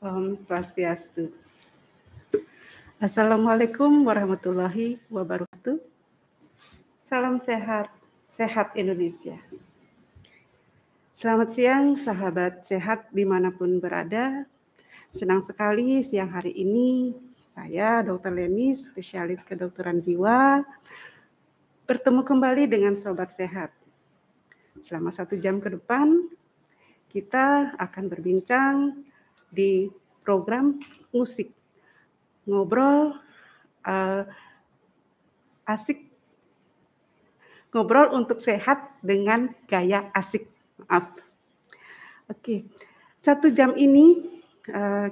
Om Swastiastu. Assalamualaikum warahmatullahi wabarakatuh. Salam sehat, sehat Indonesia. Selamat siang sahabat sehat dimanapun berada. Senang sekali siang hari ini saya Dr. Leni, spesialis kedokteran jiwa, bertemu kembali dengan Sobat Sehat. Selama 1 jam ke depan kita akan berbincang di program musik. Ngobrol asik, ngobrol untuk sehat dengan gaya asik. Maaf. Oke, 1 jam ini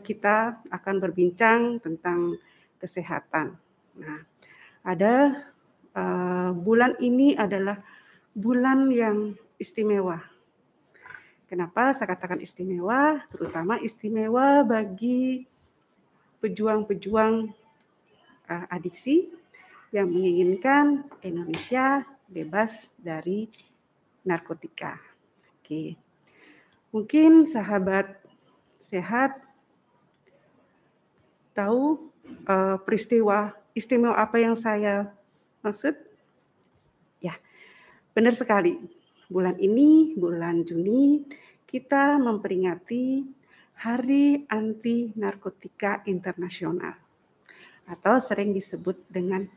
kita akan berbincang tentang kesehatan. Nah, ada bulan ini adalah bulan yang istimewa. Kenapa saya katakan istimewa? Terutama istimewa bagi pejuang-pejuang adiksi yang menginginkan Indonesia bebas dari narkotika. Oke. Mungkin sahabat sehat tahu peristiwa istimewa apa yang saya maksud? Ya, benar sekali. Bulan ini, bulan Juni, kita memperingati Hari Anti Narkotika Internasional atau sering disebut dengan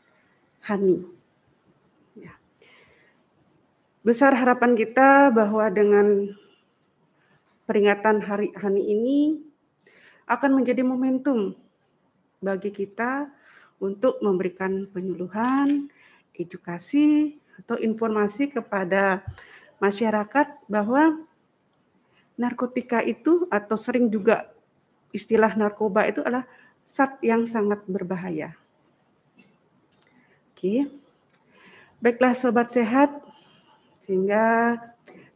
HANI. Ya. Besar harapan kita bahwa dengan peringatan Hari HANI ini akan menjadi momentum bagi kita untuk memberikan penyuluhan, edukasi, atau informasi kepada masyarakat bahwa narkotika itu atau sering juga istilah narkoba itu adalah zat yang sangat berbahaya. Oke. Baiklah Sobat Sehat, sehingga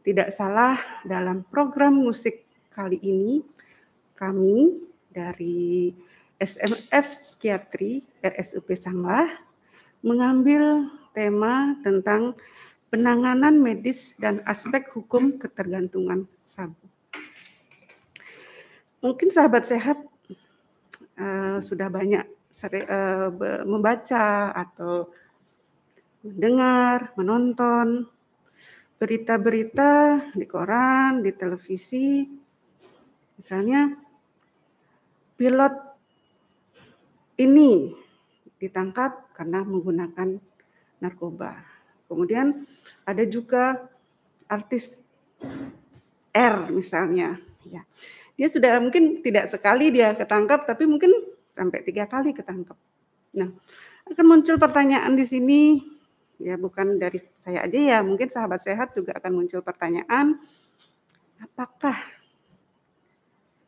tidak salah dalam program musik kali ini kami dari SMF Psikiatri RSUP Sanglah mengambil tema tentang penanganan medis dan aspek hukum ketergantungan sabu. Mungkin sahabat sehat sudah banyak membaca atau mendengar, menonton berita-berita di koran, di televisi, misalnya pilot ini ditangkap karena menggunakan narkoba. Kemudian ada juga artis R misalnya, ya. Dia sudah mungkin tidak sekali dia ketangkap, tapi mungkin sampai 3 kali ketangkap. Nah, akan muncul pertanyaan di sini, ya bukan dari saya aja ya, mungkin sahabat sehat juga akan muncul pertanyaan, apakah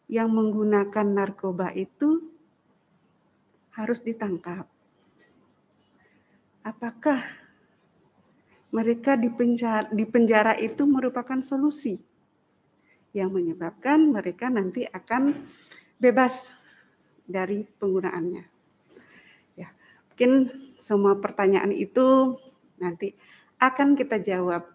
yang menggunakan narkoba itu harus ditangkap? Apakah mereka di penjara itu merupakan solusi yang menyebabkan mereka nanti akan bebas dari penggunaannya? Ya, mungkin semua pertanyaan itu nanti akan kita jawab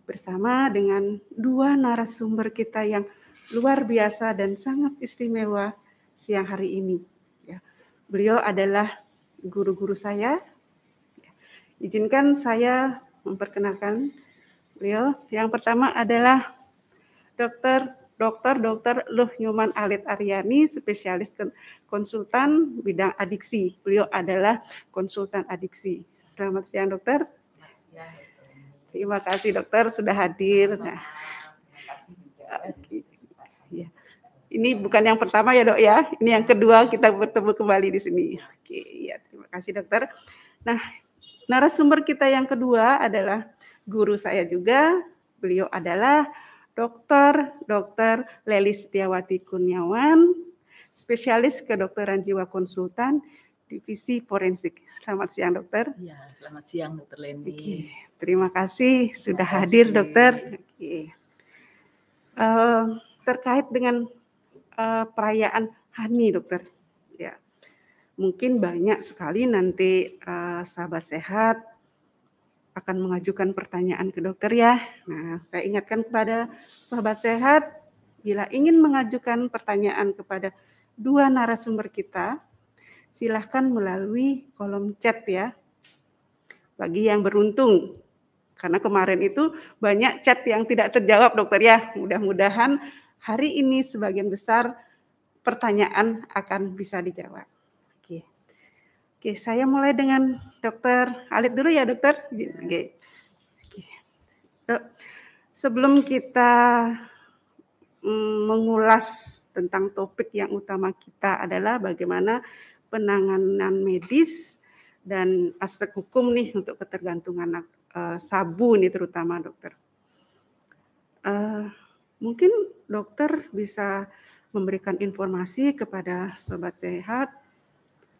bersama dengan 2 narasumber kita yang luar biasa dan sangat istimewa siang hari ini. Ya, beliau adalah guru-guru saya. Izinkan saya memperkenalkan beliau. Yang pertama adalah Dr. Luh Nyoman Alit Aryani, spesialis konsultan bidang adiksi. Beliau adalah konsultan adiksi. Selamat siang, dokter. Selamat siang, dokter. Terima kasih, dokter, sudah hadir. Nah, terima kasih juga. Ya. Ini bukan yang pertama ya, dok ya. Ini yang kedua kita bertemu kembali di sini. Oke, ya, terima kasih, dokter. Nah, narasumber kita yang kedua adalah guru saya juga. Beliau adalah Dr. Lelis Setiawati Kurniawan, spesialis kedokteran jiwa konsultan divisi forensik. Selamat siang, dokter. Ya, selamat siang, dokter Leni. Oke, terima kasih sudah hadir, dokter. Oke. Terkait dengan perayaan HANI, dokter. Ya, mungkin banyak sekali nanti sahabat sehat akan mengajukan pertanyaan ke dokter ya. Nah, saya ingatkan kepada sahabat sehat, bila ingin mengajukan pertanyaan kepada dua narasumber kita, silahkan melalui kolom chat ya. Bagi yang beruntung, karena kemarin itu banyak chat yang tidak terjawab dokter ya. Mudah-mudahan hari ini sebagian besar pertanyaan akan bisa dijawab. Oke, saya mulai dengan dokter Alit dulu ya dokter. Oke. Sebelum kita mengulas tentang topik yang utama kita adalah bagaimana penanganan medis dan aspek hukum nih untuk ketergantungan sabu nih terutama dokter. Mungkin dokter bisa memberikan informasi kepada sobat sehat,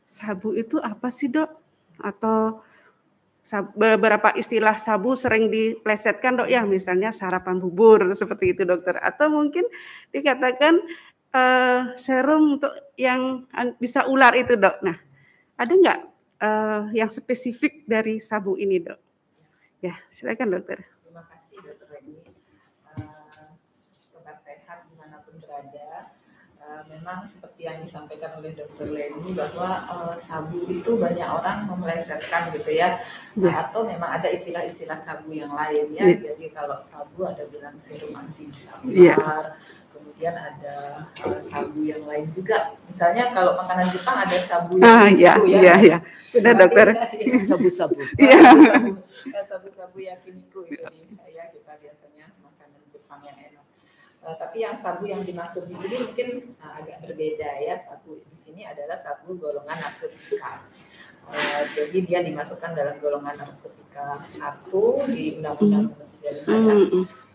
sabu itu apa sih dok? Atau beberapa istilah sabu sering diplesetkan dok ya, misalnya sarapan bubur seperti itu dokter, atau mungkin dikatakan serum untuk yang bisa ular itu dok. Nah, ada nggak yang spesifik dari sabu ini dok? Ya, silakan dokter. Terima kasih dokter Reni. Sobat sehat dimanapun berada, memang seperti yang disampaikan oleh dokter Leni bahwa sabu itu banyak orang memelesetkan gitu ya, atau memang ada istilah-istilah sabu yang lain ya. Jadi kalau sabu ada bilang serum anti bisa ular, kemudian ada sabu yang lain juga. Misalnya kalau makanan Jepang ada sabu yang itu ya. Sudah dokter. Sabu-sabu. Sabu-sabu yakiniku itu ya, kita biasanya makanan Jepang yang enak. Tapi yang sabu yang dimaksud di sini mungkin agak berbeda ya. Sabu di sini adalah sabu golongan narkotika. Jadi dia dimasukkan dalam golongan narkotika 1 di Undang-Undang Nomor 35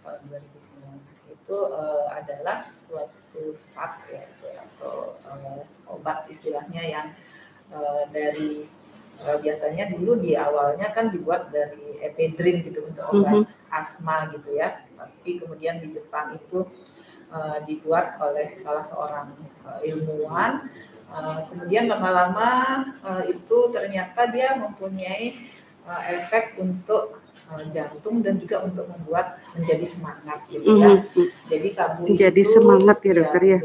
tahun 2009. Itu adalah suatu zat ya, atau obat istilahnya yang dari biasanya dulu di awalnya kan dibuat dari ephedrine gitu untuk obat asma gitu ya. Tapi kemudian di Jepang itu dibuat oleh salah seorang ilmuwan. Kemudian lama-lama itu ternyata dia mempunyai efek untuk jantung dan juga untuk membuat menjadi semangat gitu ya. Jadi sabu menjadi itu semangat ya dokter ya.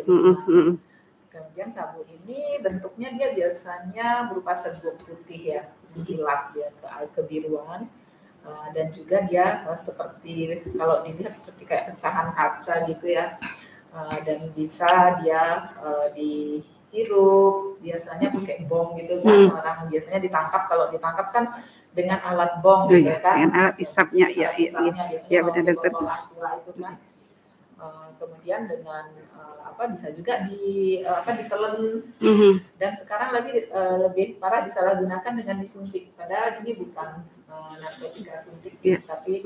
Kemudian sabu ini bentuknya dia biasanya berupa serbuk putih ya, mengkilap ya, kebiruan. Dan juga dia seperti kalau dilihat seperti kayak pecahan kaca gitu ya, dan bisa dia dihirup, biasanya pakai bom gitu kan. Orang biasanya ditangkap, kalau ditangkap kan dengan alat bom gitu kan, dengan alat isapnya ya benar dokter. Itu kan. Kemudian dengan bisa juga ditelan, dan sekarang lagi lebih parah disalahgunakan dengan disuntik, padahal ini bukan narkotika suntik, tapi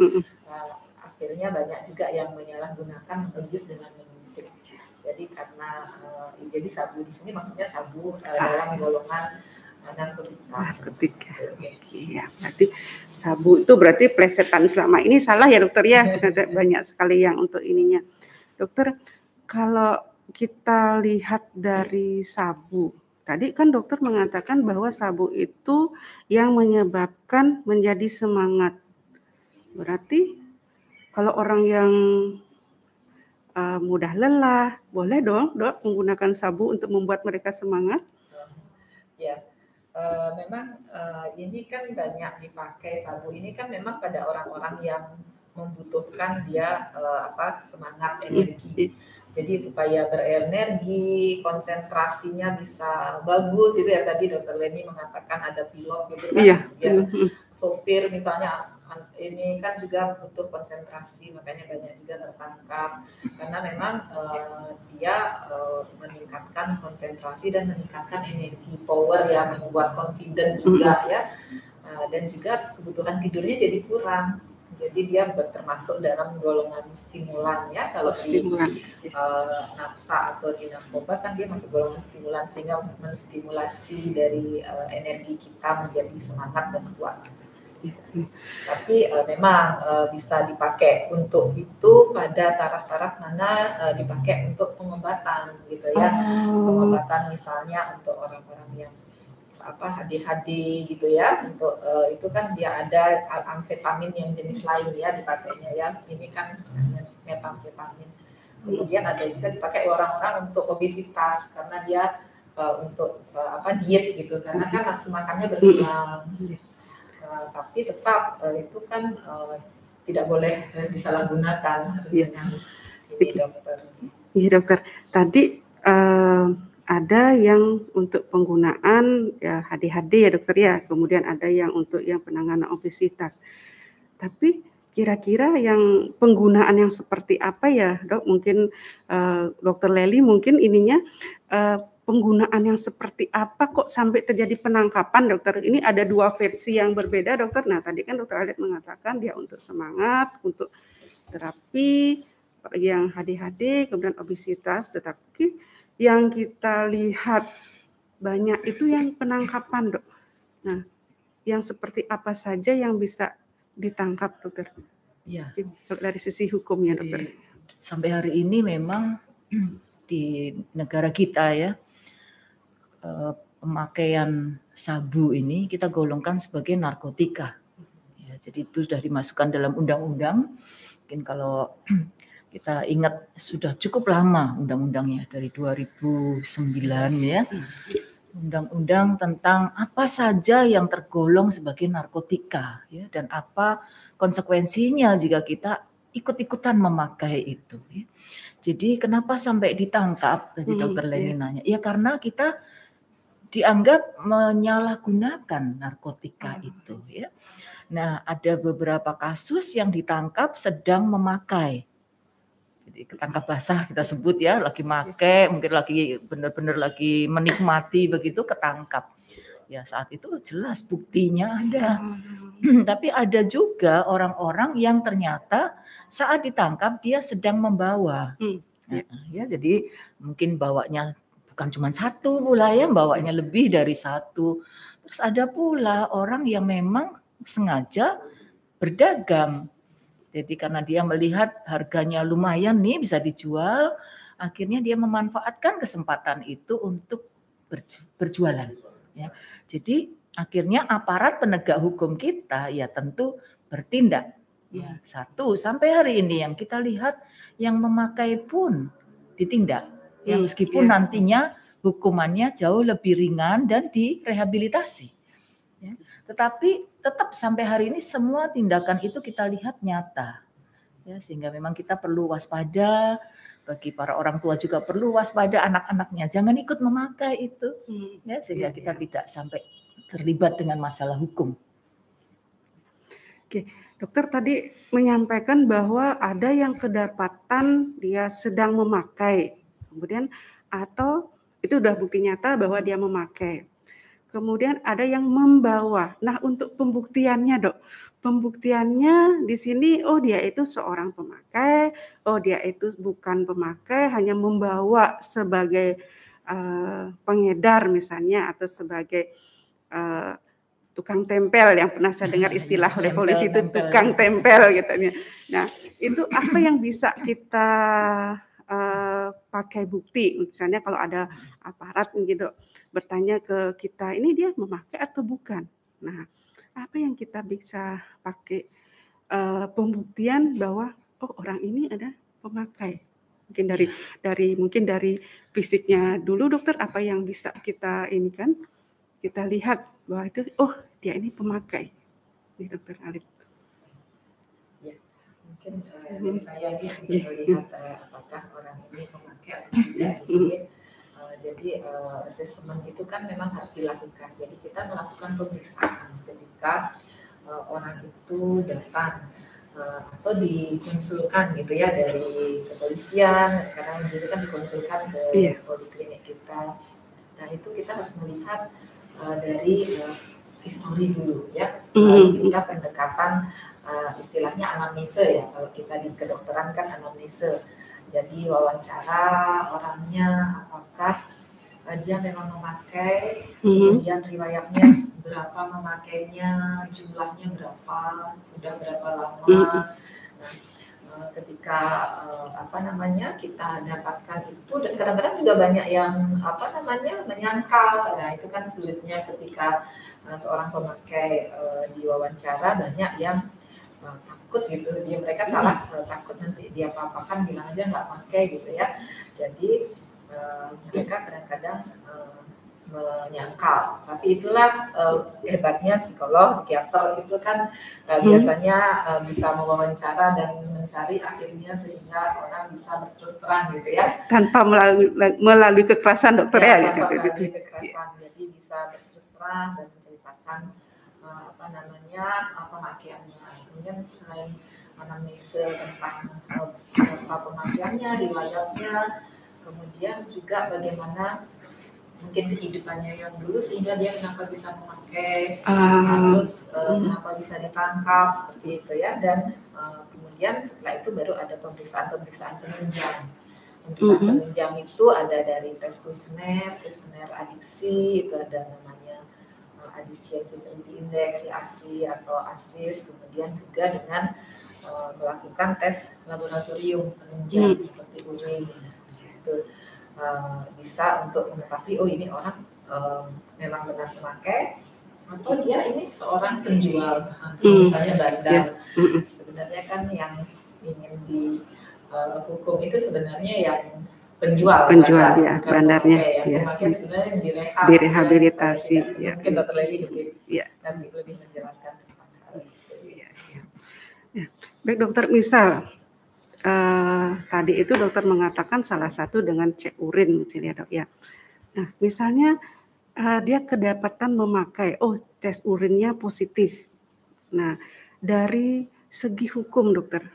akhirnya banyak juga yang menyalahgunakan mengabuse dengan menyuntik. Jadi karena jadi sabu di sini maksudnya sabu dalam golongan narkotika. Ya, berarti sabu itu berarti plesetan selama ini salah ya dokter ya. Banyak sekali yang untuk ininya. Dokter, kalau kita lihat dari sabu, tadi kan dokter mengatakan bahwa sabu itu yang menyebabkan menjadi semangat. Berarti kalau orang yang mudah lelah, boleh dong dok menggunakan sabu untuk membuat mereka semangat? Ya, memang ini kan banyak dipakai sabu ini kan memang pada orang-orang yang membutuhkan dia semangat, energi. Jadi supaya berenergi, konsentrasinya bisa bagus itu ya, tadi dokter Leni mengatakan ada pilot gitu kan. Sopir misalnya ini kan juga butuh konsentrasi, makanya banyak juga tertangkap karena memang dia meningkatkan konsentrasi dan meningkatkan energi, power ya, membuat confident juga ya, dan juga kebutuhan tidurnya jadi kurang. Jadi dia termasuk dalam golongan stimulan ya, kalau di nafsa atau di narkoba kan dia masuk golongan stimulan, sehingga menstimulasi dari energi kita menjadi semangat dan kuat. Tapi memang bisa dipakai untuk itu pada taraf-taraf mana dipakai untuk pengobatan gitu ya. Pengobatan misalnya untuk orang-orang yang HDHD gitu ya, untuk itu kan dia ada amfetamin yang jenis lain ya dipakainya ya, ini kan metamfetamin. Kemudian ada juga dipakai orang-orang untuk obesitas karena dia untuk diet gitu, karena kan nafsu makannya berkurang. Tapi tetap itu kan tidak boleh disalahgunakan, harus dengan ini dokter. Iya dokter, tadi ada yang untuk penggunaan ya HDHD ya dokter ya, kemudian ada yang untuk yang penanganan obesitas. Tapi kira-kira yang penggunaan yang seperti apa ya dok? Mungkin dokter Lely mungkin ininya penggunaan yang seperti apa kok sampai terjadi penangkapan dokter? Ini ada dua versi yang berbeda dokter. Nah tadi kan dokter Alit mengatakan dia untuk semangat, untuk terapi yang HDHD, kemudian obesitas, tetapi yang kita lihat banyak itu yang penangkapan dok. Nah yang seperti apa saja yang bisa ditangkap dokter? Ya. Dari sisi hukumnya dokter. Sampai hari ini memang di negara kita ya pemakaian sabu ini kita golongkan sebagai narkotika. Ya, jadi itu sudah dimasukkan dalam undang-undang. Mungkin kalau kita ingat sudah cukup lama undang-undangnya dari 2009 ya. Undang-undang tentang apa saja yang tergolong sebagai narkotika ya, dan apa konsekuensinya jika kita ikut-ikutan memakai itu ya. Jadi kenapa sampai ditangkap tadi dokter Leni nanya? Ya karena kita dianggap menyalahgunakan narkotika itu ya. Nah, ada beberapa kasus yang ditangkap sedang memakai. Jadi ketangkap basah kita sebut ya, lagi make, mungkin lagi benar-benar lagi menikmati begitu ketangkap. Ya saat itu jelas buktinya ada. Tapi ada juga orang-orang yang ternyata saat ditangkap dia sedang membawa. Ya jadi mungkin bawanya bukan cuma satu pula ya, bawanya lebih dari satu. Terus ada pula orang yang memang sengaja berdagang. Jadi karena dia melihat harganya lumayan nih bisa dijual, akhirnya dia memanfaatkan kesempatan itu untuk berjualan. Ya. Jadi akhirnya aparat penegak hukum kita ya tentu bertindak. Ya, satu sampai hari ini yang kita lihat yang memakai pun ditindak. Ya meskipun nantinya hukumannya jauh lebih ringan dan direhabilitasi. Ya. Tetapi tetap sampai hari ini semua tindakan itu kita lihat nyata. Ya, sehingga memang kita perlu waspada, bagi para orang tua juga perlu waspada anak-anaknya. Jangan ikut memakai itu. Ya, sehingga kita tidak sampai terlibat dengan masalah hukum. Oke, dokter tadi menyampaikan bahwa ada yang kedapatan dia sedang memakai. Kemudian atau itu sudah bukti nyata bahwa dia memakai. Kemudian ada yang membawa. Nah, untuk pembuktiannya, dok, pembuktiannya di sini, oh dia itu seorang pemakai, oh dia itu bukan pemakai, hanya membawa sebagai pengedar misalnya atau sebagai tukang tempel yang pernah saya dengar istilah oleh polisi itu tukang tempel gitu. Nah, itu apa yang bisa kita pakai bukti? Misalnya kalau ada aparat gitu bertanya ke kita, ini dia memakai atau bukan? Nah, apa yang kita bisa pakai pembuktian bahwa oh orang ini ada pemakai? Mungkin dari fisiknya dulu dokter, apa yang bisa kita ini kan kita lihat bahwa itu oh dia ini pemakai. Nih dokter Alit. Ya, mungkin dari saya melihat apakah orang ini memakai atau tidak. Jadi asesmen itu kan memang harus dilakukan. Jadi kita melakukan pemeriksaan ketika orang itu datang atau dikonsulkan gitu ya dari kepolisian, karena itu kan dikonsulkan ke poliklinik kita. Nah itu kita harus melihat dari histori dulu ya. Selalu kita pendekatan istilahnya anamnese ya. Kalau kita di kedokteran kan anamnese. Jadi wawancara orangnya apakah dia memang memakai, kemudian riwayatnya berapa memakainya, jumlahnya berapa, sudah berapa lama. Nah, ketika kita dapatkan itu, dan kadang-kadang juga banyak yang menyangkal. Nah itu kan sulitnya ketika seorang pemakai diwawancara, banyak yang takut gitu, mereka salah takut nanti dia apa-apakan, bilang aja nggak pakai gitu ya. Jadi mereka kadang-kadang menyangkal. Tapi itulah hebatnya psikolog, psikiater itu kan biasanya bisa mewawancara dan mencari akhirnya sehingga orang bisa berterus terang gitu ya. Tanpa melalui kekerasan dokter ya. Tanpa melalui kekerasan, jadi bisa berterus terang dan menceritakan pemakaiannya. Kemudian selain anamnesa tentang pemakaiannya, riwayatnya, kemudian juga bagaimana mungkin kehidupannya yang dulu sehingga dia kenapa bisa memakai, terus kenapa bisa ditangkap seperti itu ya, dan kemudian setelah itu baru ada pemeriksaan penunjang. Pemeriksaan penunjang itu ada dari tes kuesioner adiksi, itu ada namanya Addiction Severity Index, ASI atau ASIS, kemudian juga dengan melakukan tes laboratorium penunjang seperti urin, itu bisa untuk mengetahui ini orang memang benar pemakai atau dia ini seorang penjual, misalnya bandar. Sebenarnya kan yang ingin dihukum itu sebenarnya yang penjual bandar, ya, bandarnya ya. Pemakai sebenarnya yang direhabilitasi. Ya, mungkin Dokter Lely nanti lebih menjelaskan tentang hal itu. Ya. Baik dokter, misal tadi itu dokter mengatakan salah satu dengan cek urin misalnya dok ya. Nah misalnya dia kedapatan memakai, tes urinnya positif. Nah dari segi hukum dokter,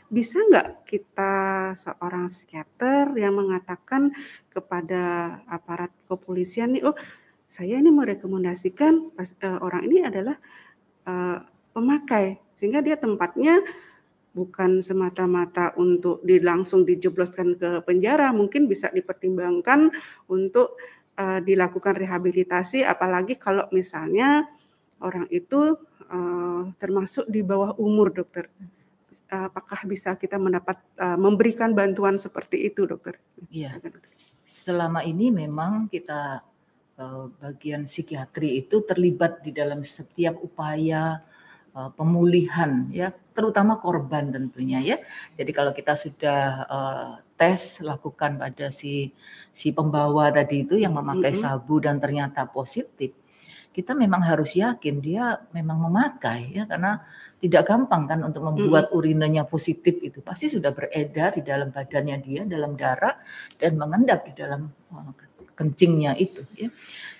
bisa nggak kita seorang psikiater yang mengatakan kepada aparat kepolisian nih, saya ini merekomendasikan orang ini adalah pemakai, sehingga dia tempatnya bukan semata-mata untuk langsung dijebloskan ke penjara, mungkin bisa dipertimbangkan untuk dilakukan rehabilitasi, apalagi kalau misalnya orang itu termasuk di bawah umur dokter. Apakah bisa kita memberikan bantuan seperti itu dokter? Iya, selama ini memang kita bagian psikiatri itu terlibat di dalam setiap upaya pemulihan ya, terutama korban tentunya ya. Jadi kalau kita sudah tes lakukan pada si pembawa tadi itu yang memakai sabu dan ternyata positif, kita memang harus yakin dia memang memakai ya, karena tidak gampang kan untuk membuat urinenya positif itu. Pasti sudah beredar di dalam badannya dia, dalam darah, dan mengendap di dalam kencingnya itu ya.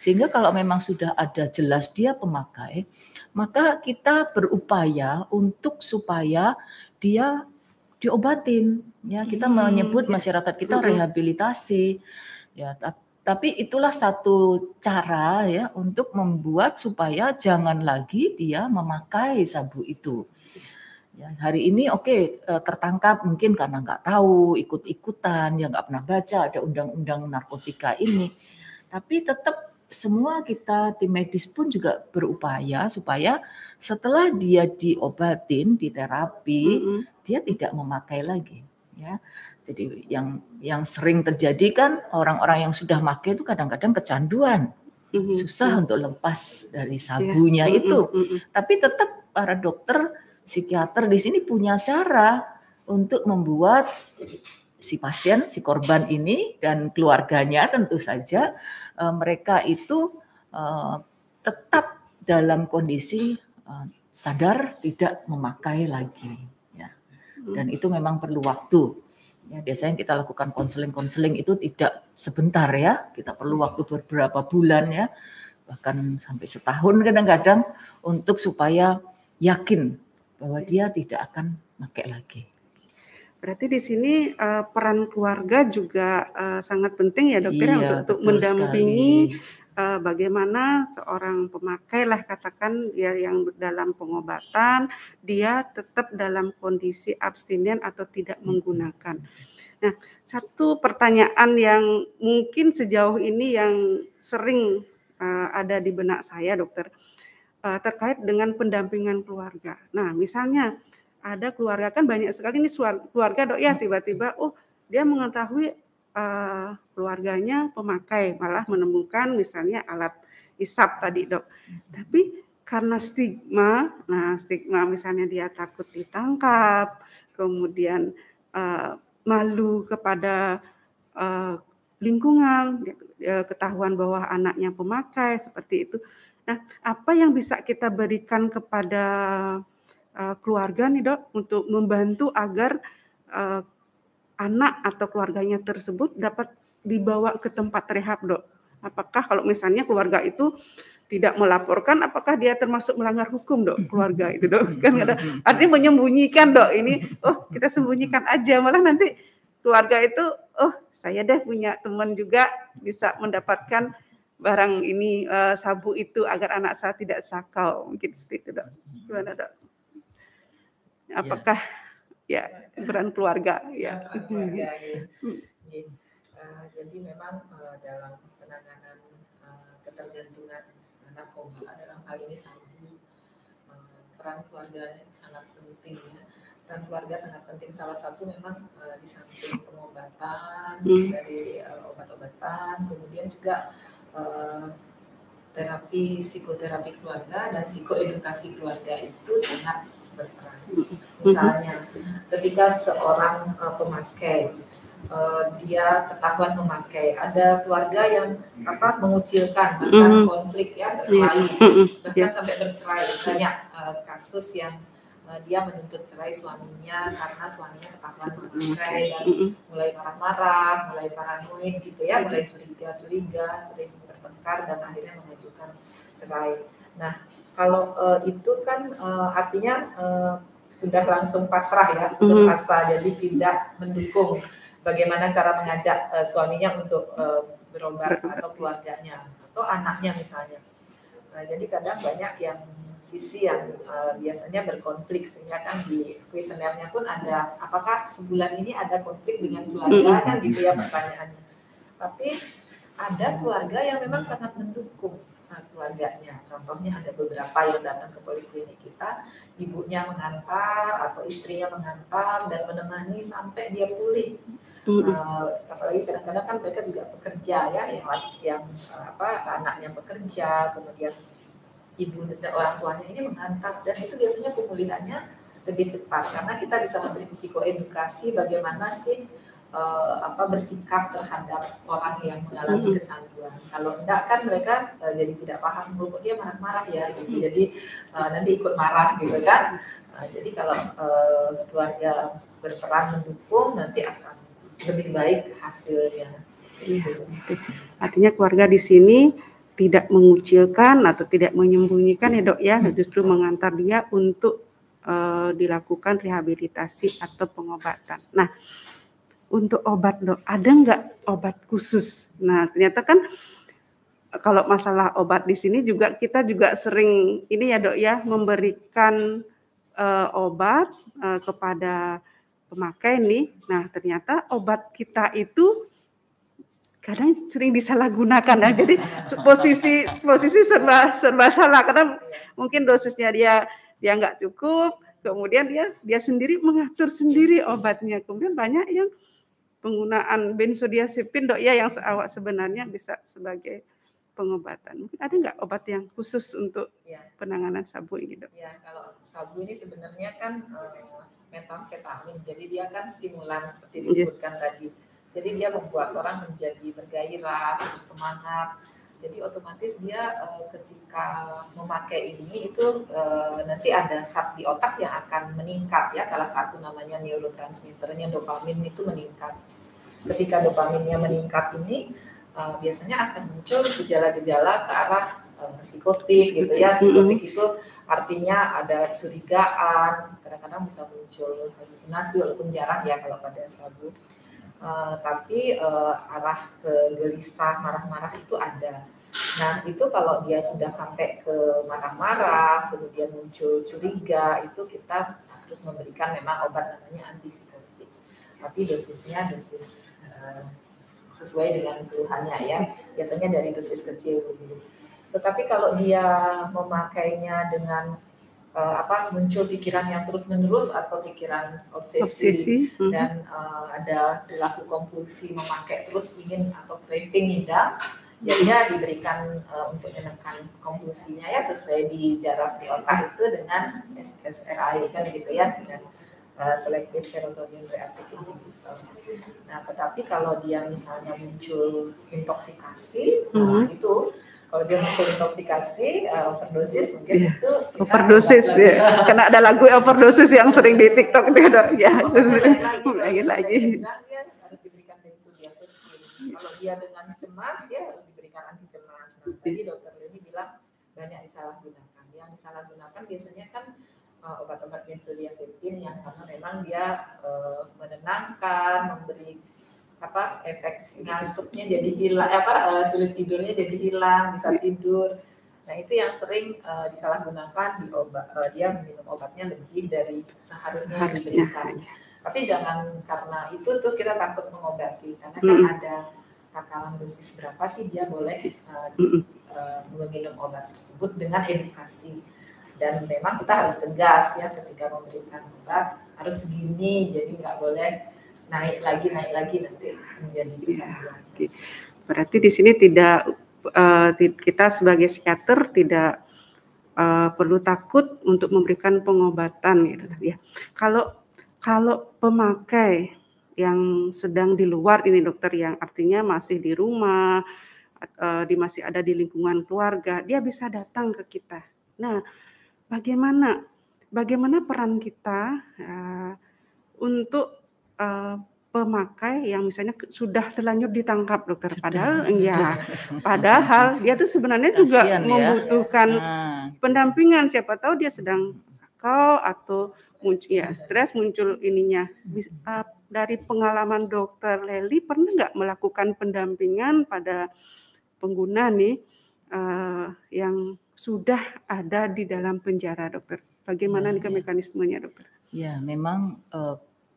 Sehingga kalau memang sudah ada jelas dia pemakai, maka kita berupaya untuk supaya dia diobatin ya. Kita menyebut masyarakat kita rehabilitasi ya. Tapi itulah satu cara ya untuk membuat supaya jangan lagi dia memakai sabu itu. Ya, hari ini tertangkap mungkin karena nggak tahu, ikut-ikutan, ya nggak pernah baca ada undang-undang narkotika ini. Tapi tetap semua kita tim medis pun juga berupaya supaya setelah dia diobatin, diterapi, dia tidak memakai lagi. Ya, jadi yang sering terjadi kan orang-orang yang sudah pakai itu kadang-kadang kecanduan, susah untuk lepas dari sabunya itu. Tapi tetap para dokter psikiater di sini punya cara untuk membuat si pasien, si korban ini dan keluarganya tentu saja mereka itu tetap dalam kondisi sadar tidak memakai lagi ya. Dan itu memang perlu waktu ya. Biasanya kita lakukan konseling itu tidak sebentar ya, kita perlu waktu beberapa bulan ya, bahkan sampai setahun kadang-kadang untuk supaya yakin bahwa dia tidak akan pakai lagi. Berarti di sini peran keluarga juga sangat penting ya dokter, untuk mendampingi bagaimana seorang pemakai lah katakan ya yang dalam pengobatan dia tetap dalam kondisi abstinen atau tidak menggunakan. Nah, satu pertanyaan yang mungkin sejauh ini yang sering ada di benak saya dokter, terkait dengan pendampingan keluarga. Nah, misalnya ada keluarga kan banyak sekali ini keluarga dok ya, tiba-tiba dia mengetahui keluarganya pemakai, malah menemukan misalnya alat isap tadi dok. Tapi karena stigma misalnya dia takut ditangkap, kemudian malu kepada lingkungan, ketahuan bahwa anaknya pemakai seperti itu. Nah, apa yang bisa kita berikan kepada keluarga nih Dok untuk membantu agar anak atau keluarganya tersebut dapat dibawa ke tempat rehab Dok? Apakah kalau misalnya keluarga itu tidak melaporkan, apakah dia termasuk melanggar hukum Dok? Keluarga itu Dok, kan artinya menyembunyikan Dok, ini kita sembunyikan aja, malah nanti keluarga itu saya deh punya teman juga bisa mendapatkan barang ini, sabu itu agar anak saya tidak sakau, mungkin seperti itu Dok. Gimana Dok? Apakah ya peran keluarga ya? Keluarga gitu. Jadi memang dalam penanganan ketergantungan narkoba dalam hal ini sabu, peran keluarga sangat penting ya. Peran keluarga sangat penting. Salah satu memang di samping pengobatan dari obat-obatan, kemudian juga terapi psikoterapi keluarga dan psikoedukasi keluarga itu sangat berperan. Misalnya, ketika seorang pemakai dia ketahuan memakai, ada keluarga yang mengucilkan, bahkan konflik ya berkelahi, bahkan sampai bercerai. Banyak kasus yang dia menuntut cerai suaminya karena suaminya ketahuan memakai dan mulai marah-marah, mulai paranoid gitu ya, mulai curiga-curiga, sering bertengkar dan akhirnya mengajukan cerai. Nah, kalau itu kan artinya sudah langsung pasrah ya, putus asa, jadi tidak mendukung bagaimana cara mengajak suaminya untuk berobat atau keluarganya atau anaknya misalnya. Nah, jadi kadang banyak yang sisi yang biasanya berkonflik, sehingga kan di kuesionernya pun ada apakah sebulan ini ada konflik dengan keluarga kan gitu ya pertanyaannya. Tapi ada keluarga yang memang sangat mendukung keluarganya. Contohnya ada beberapa yang datang ke poliklinik kita, ibunya mengantar atau istrinya mengantar dan menemani sampai dia pulih. Apalagi kadang-kadang kan mereka juga bekerja ya, yang anaknya bekerja, kemudian ibu dan orang tuanya ini mengantar, dan itu biasanya pemulihannya lebih cepat karena kita bisa memberi psikoedukasi bagaimana sih bersikap terhadap orang yang mengalami kecanduan. Kalau enggak kan mereka jadi tidak paham, kok dia marah-marah ya gitu. Jadi nanti ikut marah gitu kan. Jadi kalau keluarga berperan mendukung, nanti akan lebih baik hasilnya. Artinya keluarga di sini tidak mengucilkan atau tidak menyembunyikan ya Dok ya, justru mengantar dia untuk dilakukan rehabilitasi atau pengobatan. Nah, untuk obat Dok, ada nggak obat khusus? Nah, ternyata kan kalau masalah obat di sini juga kita juga sering ini ya Dok ya, memberikan obat kepada pemakai nih. Nah, ternyata obat kita itu kadang sering disalahgunakan ya. Jadi posisi serba salah karena mungkin dosisnya dia nggak cukup, kemudian dia sendiri mengatur sendiri obatnya. Kemudian banyak yang penggunaan benzodiazepin Dok ya, yang sebenarnya bisa sebagai pengobatan. Mungkin ada nggak obat yang khusus untuk penanganan sabu ini Dok? Ya, kalau sabu ini sebenarnya kan metamfetamin, jadi dia kan stimulan seperti disebutkan tadi. Jadi dia membuat orang menjadi bergairah, bersemangat. Jadi otomatis dia ketika memakai ini itu nanti ada zat di otak yang akan meningkat ya. Salah satu namanya neurotransmitternya dopamin itu meningkat. Ketika dopaminnya meningkat ini biasanya akan muncul gejala-gejala ke arah psikotik gitu ya. Psikotik itu artinya ada curigaan, kadang-kadang bisa muncul halusinasi walaupun jarang ya kalau pada sabu. Tapi arah ke gelisah, marah-marah itu ada. Nah, itu kalau dia sudah sampai ke marah-marah, kemudian muncul curiga, itu kita harus memberikan memang obat namanya antipsikotik. Tapi dosisnya dosis sesuai dengan keluhannya ya. Biasanya dari dosis kecil dulu. Tetapi kalau dia memakainya dengan muncul pikiran yang terus-menerus atau pikiran obsesi. Dan ada perilaku kompulsi memakai terus ingin atau craving ngidam, ya dia diberikan untuk menekan kompulsinya ya sesuai di jaras di otak itu dengan SSRI kan gitu ya, dengan selektif serotonin reuptake inhibitor. Nah, tetapi kalau dia misalnya muncul intoksikasi, nah itu kalau dia muncul intoksikasi, overdosis mungkin itu overdosis ya. Karena ada lagu overdosis yang sering di TikTok itu ada ya. Lagi. Dia harus diberikan benzodiazepin. Kalau dia dengan cemas, dia harus diberikan anti cemas. Nah, tadi Dokter Leni bilang banyak disalahgunakan. Yang disalahgunakan biasanya kan obat-obat benzodiazepin yang karena memang dia menenangkan, memberi efek ngantuknya jadi hilang, sulit tidurnya jadi hilang, bisa tidur. Nah, itu yang sering disalahgunakan di obat. Dia minum obatnya lebih dari seharusnya diberikan. Tapi jangan karena itu terus kita takut mengobati, karena kan ada takaran dosis berapa sih dia boleh meminum obat tersebut dengan edukasi. Dan memang kita harus tegas ya ketika memberikan obat, harus segini, jadi nggak boleh naik lagi nanti menjadi kecanduan. Berarti di sini tidak kita sebagai psikiater tidak perlu takut untuk memberikan pengobatan gitu ya. Kalau pemakai yang sedang di luar ini dokter, yang artinya masih di rumah, masih ada di lingkungan keluarga, dia bisa datang ke kita. Nah, bagaimana peran kita untuk pemakai yang misalnya sudah terlanjur ditangkap dokter, padahal dia tuh sebenarnya juga membutuhkan pendampingan. Siapa tahu dia sedang sakau atau stres, muncul ininya. Dari pengalaman Dokter Lely, pernah nggak melakukan pendampingan pada pengguna nih yang sudah ada di dalam penjara, dokter? Bagaimana mekanismenya, dokter? Ya, memang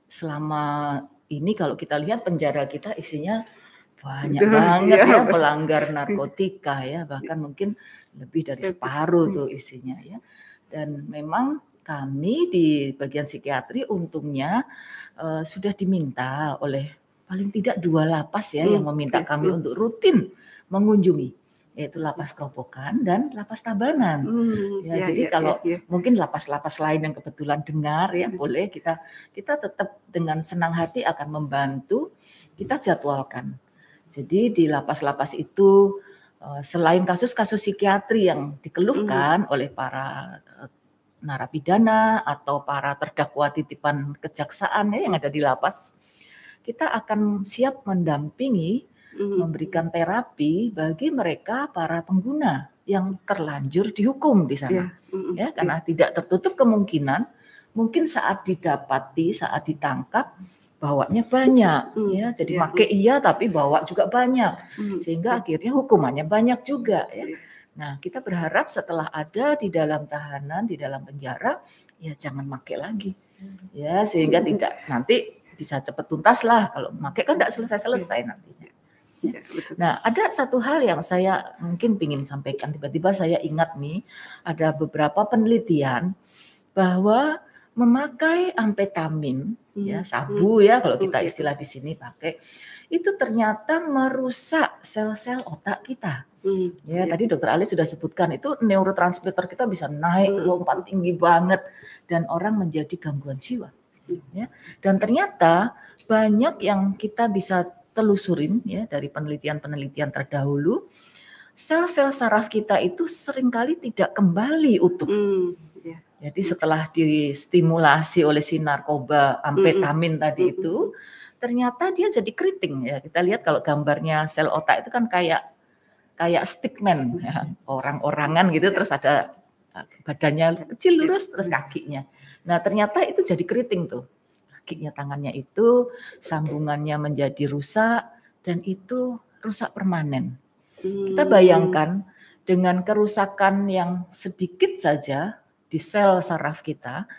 selama ini kalau kita lihat penjara kita isinya banyak banget ya pelanggar narkotika ya, bahkan mungkin lebih dari separuh tuh isinya ya. Dan memang kami di bagian psikiatri untungnya sudah diminta oleh paling tidak 2 lapas ya yang meminta kami untuk rutin mengunjungi, yaitu Lapas Kerobokan dan Lapas Tabanan. Jadi kalau mungkin lapas-lapas lain yang kebetulan dengar ya, boleh kita tetap dengan senang hati akan membantu, kita jadwalkan. Jadi di lapas-lapas itu selain kasus-kasus psikiatri yang dikeluhkan oleh para narapidana atau para terdakwa titipan kejaksaan ya yang ada di lapas, kita akan siap mendampingi, memberikan terapi bagi mereka para pengguna yang terlanjur dihukum di sana. Ya, karena tidak tertutup kemungkinan mungkin saat didapati, saat ditangkap bawanya banyak ya. Jadi make iya tapi bawa juga banyak. Sehingga akhirnya hukumannya banyak juga ya. Nah, kita berharap setelah ada di dalam tahanan, di dalam penjara, ya jangan make lagi. Ya, sehingga tidak nanti bisa cepat tuntas lah. Kalau make kan tidak selesai-selesai nantinya. Ya. Nah, ada satu hal yang saya mungkin ingin sampaikan. Tiba-tiba saya ingat nih, ada beberapa penelitian bahwa memakai amfetamin, ya sabu ya kalau kita istilah di sini pakai, itu ternyata merusak sel-sel otak kita. Ya, tadi Dokter Ali sudah sebutkan itu neurotransmitter kita bisa naik lompat tinggi banget dan orang menjadi gangguan jiwa. Ya. Dan ternyata banyak yang kita bisa telusurin ya dari penelitian-penelitian terdahulu, sel-sel saraf kita itu seringkali tidak kembali utuh. Jadi setelah distimulasi oleh si narkoba amfetamin tadi itu, ternyata dia jadi keriting ya. Kita lihat kalau gambarnya sel otak itu kan kayak stickman ya, orang-orangan gitu, terus ada badannya kecil lurus terus kakinya. Nah, ternyata itu jadi keriting tuh. Kakinya, tangannya itu sambungannya menjadi rusak dan itu rusak permanen. Kita bayangkan dengan kerusakan yang sedikit saja di sel saraf kita,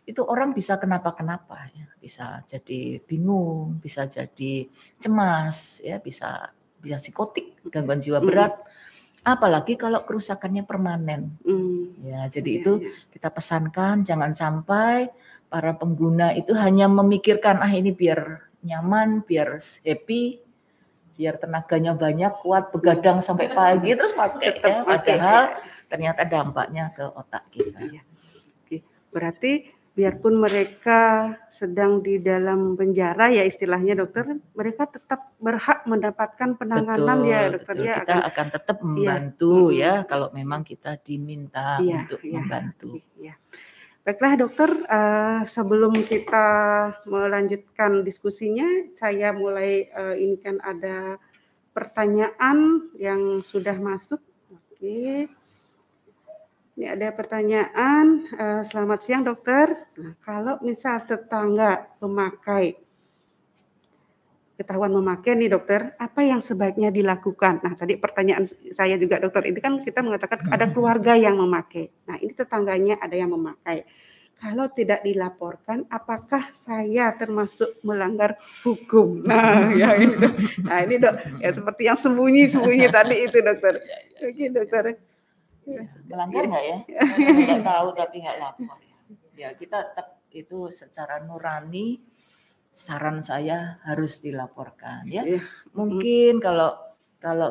itu orang bisa kenapa-kenapa ya. Bisa jadi bingung, bisa jadi cemas ya, bisa psikotik, gangguan jiwa berat. Apalagi kalau kerusakannya permanen. Ya, jadi itu kita pesankan jangan sampai para pengguna itu hanya memikirkan ini biar nyaman, biar happy, biar tenaganya banyak, kuat, begadang sampai pagi terus pakai padahal ternyata dampaknya ke otak kita. Berarti biarpun mereka sedang di dalam penjara ya istilahnya dokter, mereka tetap berhak mendapatkan penanganan ya dokter betul. ya. Kita akan tetap membantu ya kalau memang kita diminta untuk membantu. Iya. Baiklah dokter, sebelum kita melanjutkan diskusinya, saya mulai ini kan ada pertanyaan yang sudah masuk. Oke. Ini ada pertanyaan, selamat siang dokter. Nah, kalau misal tetangga ketahuan memakai nih dokter, apa yang sebaiknya dilakukan? Nah tadi pertanyaan saya juga dokter, ini kan kita mengatakan ada keluarga yang memakai. Nah ini tetangganya ada yang memakai. Kalau tidak dilaporkan, apakah saya termasuk melanggar hukum? Nah ya ini dok. Nah ini dok, ya seperti yang sembunyi tadi itu dokter. Oke dokter. Melanggar nggak ya? Nggak tahu tapi nggak lapor. Ya kita tetap itu secara nurani, saran saya harus dilaporkan ya. Mungkin kalau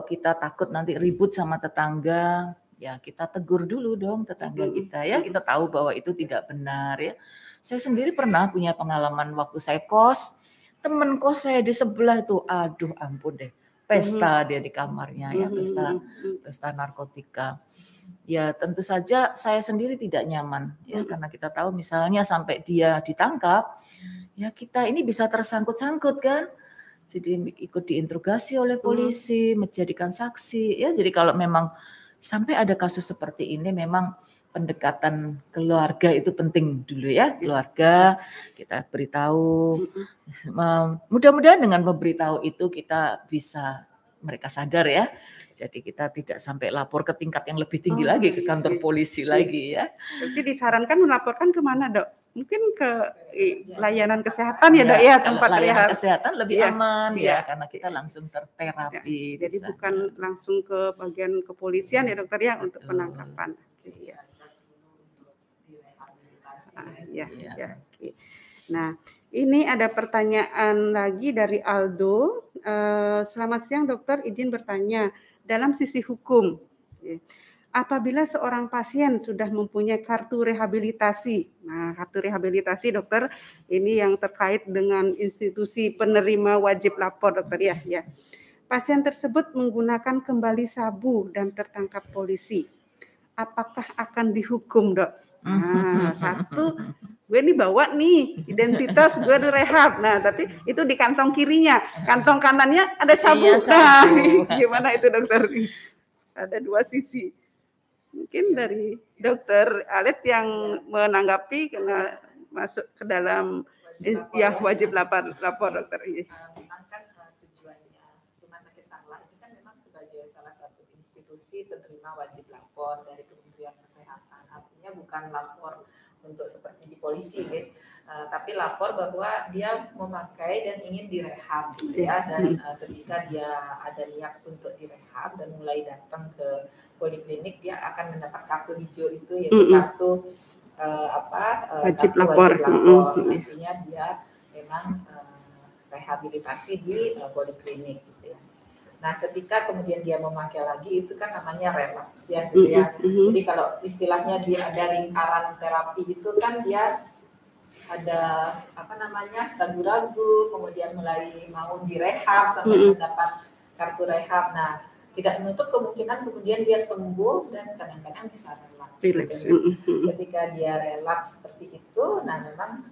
kita takut nanti ribut sama tetangga, ya kita tegur dulu dong tetangga kita ya. Kita tahu bahwa itu tidak benar ya. Saya sendiri pernah punya pengalaman waktu saya kos, temen kos saya di sebelah itu, aduh ampun deh, pesta dia di kamarnya ya, pesta narkotika. Ya tentu saja saya sendiri tidak nyaman ya karena kita tahu misalnya sampai dia ditangkap ya kita ini bisa tersangkut-sangkut kan. Jadi ikut diinterogasi oleh polisi, menjadikan saksi ya. Jadi kalau memang sampai ada kasus seperti ini memang pendekatan keluarga itu penting dulu ya. Keluarga kita beritahu. Mudah-mudahan dengan memberitahu itu kita bisa mereka sadar ya. Jadi kita tidak sampai lapor ke tingkat yang lebih tinggi lagi, ke kantor polisi lagi ya. Berarti disarankan melaporkan kemana dok? Mungkin ke layanan kesehatan ya dok ya, tempat layanan kesehatan lebih aman ya karena kita langsung terterapi. Jadi bukan langsung ke bagian kepolisian ya dokter ya untuk penangkapan. Nah ini ada pertanyaan lagi dari Aldo. Selamat siang dokter, izin bertanya. Dalam sisi hukum, apabila seorang pasien sudah mempunyai kartu rehabilitasi, nah kartu rehabilitasi dokter ini yang terkait dengan institusi penerima wajib lapor dokter ya. Pasien tersebut menggunakan kembali sabu dan tertangkap polisi, apakah akan dihukum dok? Nah satu, gue nih bawa nih identitas gue di rehab, nah tapi itu di kantong kirinya, kantong kanannya ada sabu. Nah gimana itu dokter? Ada dua sisi. Mungkin dari dokter Alet yang menanggapi karena masuk ke dalam wajib lapor dokter. Memang kan tujuannya Rumah Sakit Sanglah ini kan memang sebagai salah satu institusi penerima wajib lapor dari Kementerian Kesehatan. Artinya bukan lapor untuk seperti di polisi tapi lapor bahwa dia memakai dan ingin direhab ya, dan ketika dia ada niat untuk direhab dan mulai datang ke poliklinik dia akan mendapat kartu hijau itu yaitu kartu wajib lapor. Artinya dia memang rehabilitasi di poliklinik gitu ya. Nah, ketika kemudian dia memakai lagi itu kan namanya relapse ya gitu ya. Jadi kalau istilahnya dia ada lingkaran terapi itu kan dia ada ragu-ragu, kemudian mulai mau direhab sampai mendapat kartu rehab. Nah, tidak menutup kemungkinan kemudian dia sembuh dan kadang-kadang bisa relapse. Ketika dia relapse seperti itu, nah memang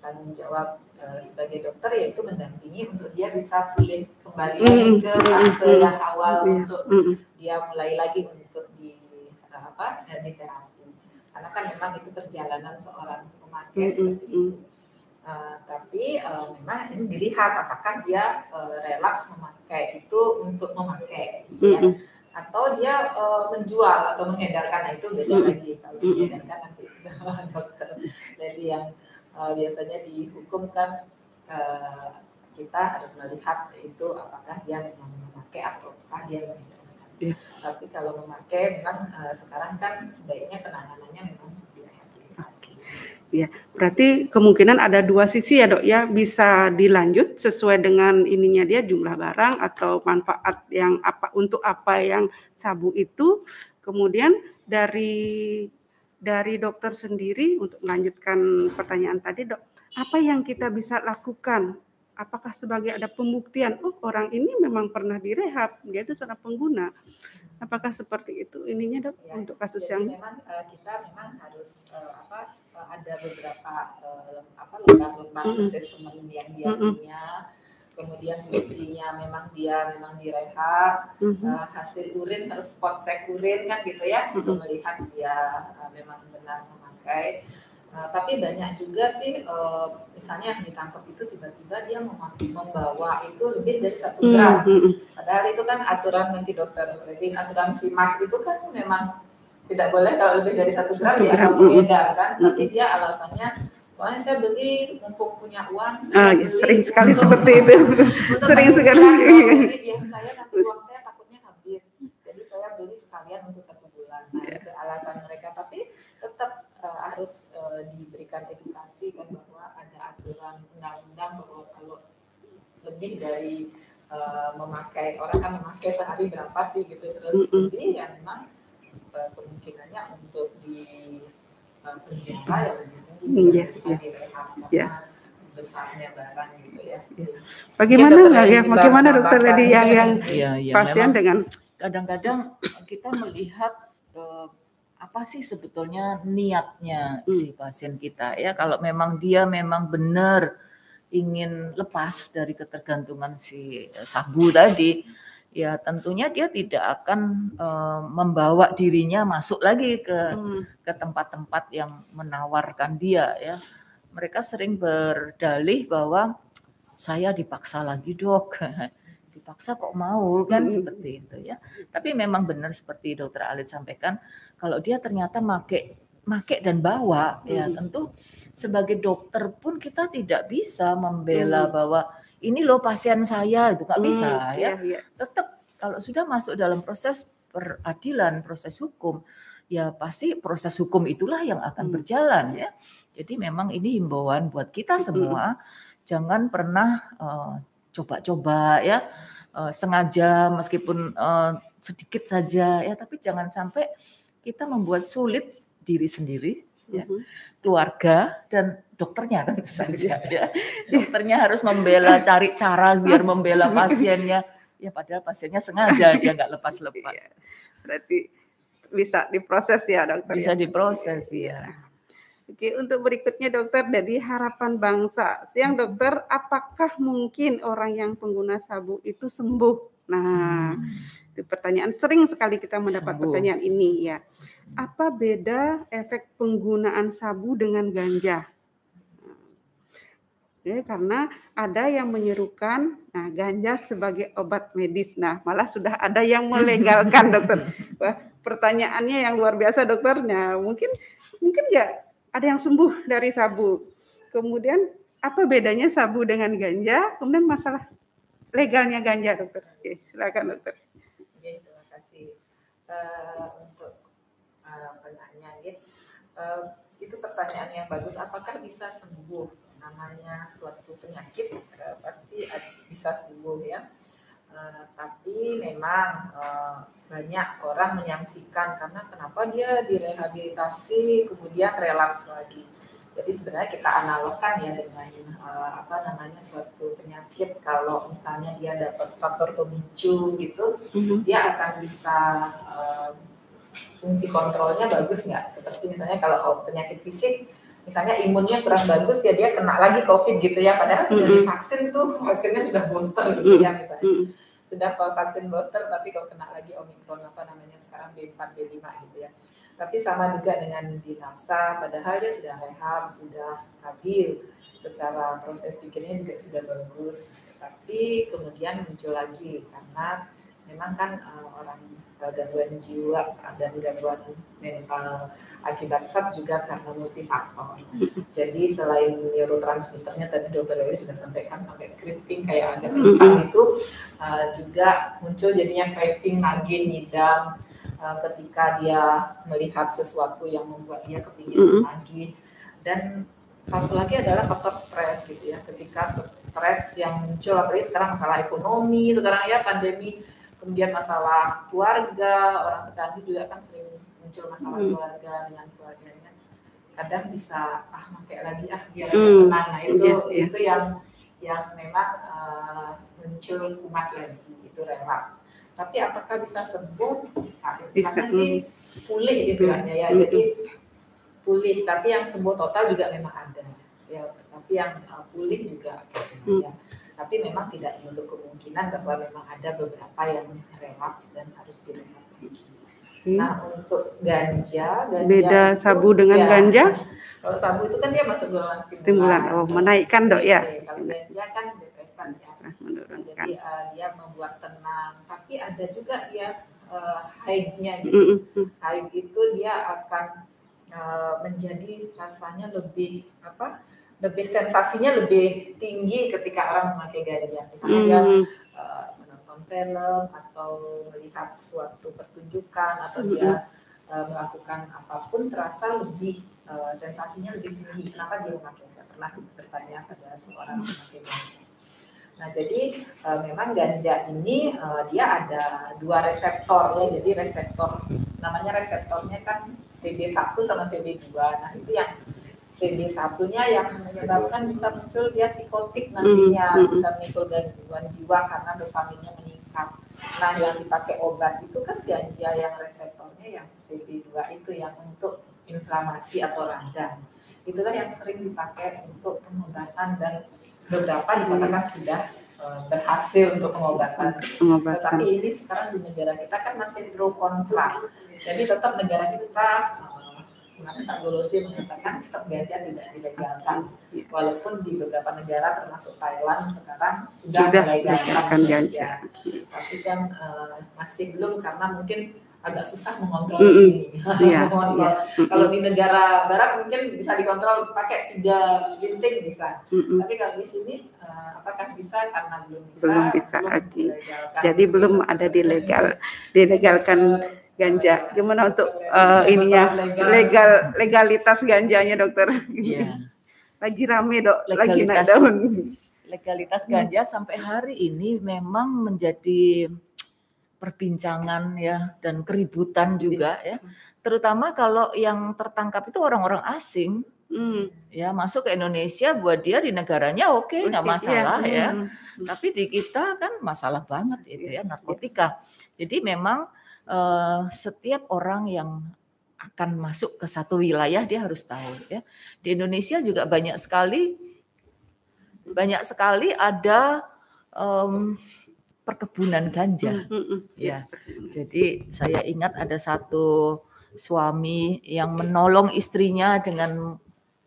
tanggung jawab sebagai dokter yaitu mendampingi untuk dia bisa pulih kembali lagi ke fase yang awal untuk dia mulai lagi untuk di terapi. Karena kan memang itu perjalanan seorang pemakai seperti itu. Tapi memang ini dilihat apakah dia relapse memakai itu untuk memakai, ya. Atau dia menjual atau mengedarkan. Nah itu beda lagi. Kalau mengedarkan nanti dokter. Jadi yang biasanya dihukum kan kita harus melihat itu apakah dia memang memakai ataukah dia mengedarkan. Tapi kalau memakai memang sekarang kan sebaiknya penanganannya memang direhabilitasi. Ya, berarti kemungkinan ada dua sisi ya dok ya, bisa dilanjut sesuai dengan ininya dia jumlah barang atau manfaat yang untuk apa yang sabu itu, kemudian dari dari dokter sendiri untuk melanjutkan pertanyaan tadi, Dok, apa yang kita bisa lakukan? Apakah sebagai ada pembuktian, oh orang ini memang pernah direhab, dia itu seorang pengguna. Apakah seperti itu ininya, Dok, Ya, untuk kasus jadi yang memang kita memang harus ada beberapa lembar assessment yang dia punya, kemudian buktinya memang dia direhab, hasil urin harus spot check urin kan gitu ya, untuk melihat dia memang benar memakai. Tapi banyak juga sih, misalnya yang ditangkap itu tiba-tiba dia membawa itu lebih dari 1 gram. Padahal itu kan aturan nanti dokter Redin, aturan SIMAK itu kan memang tidak boleh kalau lebih dari 1 gram ya kalau beredar kan. Tapi dia alasannya, soalnya saya beli mumpung punya uang, saya beli sering sekali untuk, seperti itu. Sering sekali. Jadi biar saya nanti uang saya takutnya habis. Jadi saya beli sekalian untuk 1 bulan. Nah, itu alasan mereka. Tapi tetap harus diberikan edukasi kan bahwa ada aturan undang-undang bahwa kalau lebih dari memakai, orang kan memakai sehari berapa sih gitu, terus lebih ya memang kemungkinannya untuk di penjara yang lebih tinggi direhab karena besarnya barang gitu ya. Bagaimana dokter tadi yang pasien dengan kadang-kadang kita melihat apa sih sebetulnya niatnya si pasien kita ya. Kalau memang dia memang benar ingin lepas dari ketergantungan si sabu tadi, ya tentunya dia tidak akan membawa dirinya masuk lagi ke tempat-tempat yang menawarkan dia ya. Mereka sering berdalih bahwa saya dipaksa lagi, Dok. Dipaksa kok mau kan, seperti itu ya. Tapi memang benar seperti Dokter Alit sampaikan, kalau dia ternyata make dan bawa ya, tentu sebagai dokter pun kita tidak bisa membela bahwa ini loh pasien saya, itu nggak bisa ya. Tetap kalau sudah masuk dalam proses peradilan, proses hukum, ya pasti proses hukum itulah yang akan berjalan ya. Jadi memang ini himbauan buat kita semua, jangan pernah coba-coba ya, sengaja meskipun sedikit saja ya, tapi jangan sampai kita membuat sulit diri sendiri, ya, keluarga dan dokternya tentu saja ya. Dokternya harus membela, cari cara biar membela pasiennya, ya padahal pasiennya sengaja dia nggak lepas-lepas. Berarti bisa diproses ya dokter? Bisa diproses ya. Oke, untuk berikutnya dokter, dari Harapan Bangsa, siang dokter, apakah mungkin orang yang pengguna sabu itu sembuh? Nah, itu pertanyaan sering sekali kita mendapat pertanyaan ini ya. Apa beda efek penggunaan sabu dengan ganja? Ya, karena ada yang menyerukan ganja sebagai obat medis. Nah, malah sudah ada yang melegalkan dokter. Wah, pertanyaannya yang luar biasa dokternya. Mungkin nggak ada yang sembuh dari sabu. Kemudian apa bedanya sabu dengan ganja? Kemudian masalah legalnya ganja dokter. Oke, silakan dokter. Oke, terima kasih untuk penanya. Itu pertanyaan yang bagus. Apakah bisa sembuh? Namanya suatu penyakit pasti bisa sembuh ya. Tapi memang banyak orang menyaksikan karena kenapa dia direhabilitasi kemudian relapse lagi. Jadi sebenarnya kita analogkan ya dengan suatu penyakit, kalau misalnya dia dapat faktor pemicu gitu, dia akan bisa fungsi kontrolnya bagus nggak? Seperti misalnya kalau penyakit fisik, misalnya imunnya kurang bagus ya dia kena lagi COVID gitu ya, padahal sudah divaksin tuh, vaksinnya sudah booster gitu ya misalnya. Sudah vaksin booster tapi kalau kena lagi Omikron sekarang B4, B5 gitu ya. Tapi sama juga dengan di nafsa, padahal dia sudah rehab, sudah stabil, secara proses pikirnya juga sudah bagus. Tapi kemudian muncul lagi karena memang kan orang gangguan jiwa dan gangguan mental akibat SAD juga karena multifaktor. Jadi selain neurotransmitternya tadi Dokter Dewi sudah sampaikan sampai kripping kayak agak pingsan itu juga muncul jadinya craving, nagih, ngidam ketika dia melihat sesuatu yang membuat dia kepingin nagih. Dan satu lagi adalah faktor stres gitu ya. Ketika stres yang muncul, apalagi sekarang masalah ekonomi, sekarang ya pandemi, kemudian masalah keluarga, orang kecandu juga kan sering muncul masalah keluarga dengan keluarganya, kadang bisa pakai lagi biar tenang. Nah itu yang memang muncul kumat lagi, itu relapse. Tapi apakah bisa sembuh? Bisa, istilahnya sih pulih istilahnya ya. Jadi pulih, tapi yang sembuh total juga memang ada ya, tapi yang pulih juga ada ya. Tapi memang tidak menutup kemungkinan bahwa memang ada beberapa yang relapse dan harus direhab lagi. Nah untuk ganja beda itu, sabu dengan ganja. Kalau sabu itu kan dia masuk golongan stimulan. Oh, menaikkan dok ya. Kalau ganja kan depresan ya. Jadi dia membuat tenang. Tapi ada juga ya high-nya gitu. High itu dia akan menjadi rasanya lebih lebih sensasinya lebih tinggi ketika orang memakai ganja. Misalnya dia menonton film atau melihat suatu pertunjukan atau dia melakukan apapun terasa lebih sensasinya lebih tinggi. Kenapa dia memakai? Saya pernah bertanya pada seorang memakai ganja. Nah jadi memang ganja ini dia ada 2 reseptor ya. Jadi reseptor namanya reseptornya kan CB1 sama CB2. Nah itu yang CB1-nya yang menyebabkan bisa muncul dia psikotik nantinya, bisa menimbulkan gangguan jiwa karena dopaminnya meningkat. Nah yang dipakai obat itu kan ganja yang reseptornya yang CB2 itu yang untuk inflamasi atau radang. Itulah yang sering dipakai untuk pengobatan dan beberapa dikatakan sudah berhasil untuk pengobatan. Tetapi ini sekarang di negara kita kan masih pro kontra. Jadi tetap negara kita kemarin Pak Golosi mengatakan tetap ganja tidak dilegalkan, walaupun di beberapa negara termasuk Thailand sekarang sudah melegalkan ganja. Tapi kan masih belum karena mungkin agak susah mengontrol di sini. Kalau di negara barat mungkin bisa dikontrol pakai 3 ginting bisa. Tapi kalau di sini apakah bisa? Karena belum bisa lagi. Jadi belum ada dilegalkan ganja. Gimana untuk ininya legalitas ganjanya dokter? Lagi rame dok, lagi naik daun. Legalitas ganja sampai hari ini memang menjadi perbincangan ya dan keributan juga ya. Terutama kalau yang tertangkap itu orang-orang asing. Ya masuk ke Indonesia buat dia di negaranya oke, nggak masalah ya. Tapi di kita kan masalah banget itu ya narkotika. Jadi memang setiap orang yang akan masuk ke satu wilayah dia harus tahu ya. Di Indonesia juga banyak sekali ada perkebunan ganja. Ya. Jadi saya ingat ada satu suami yang menolong istrinya dengan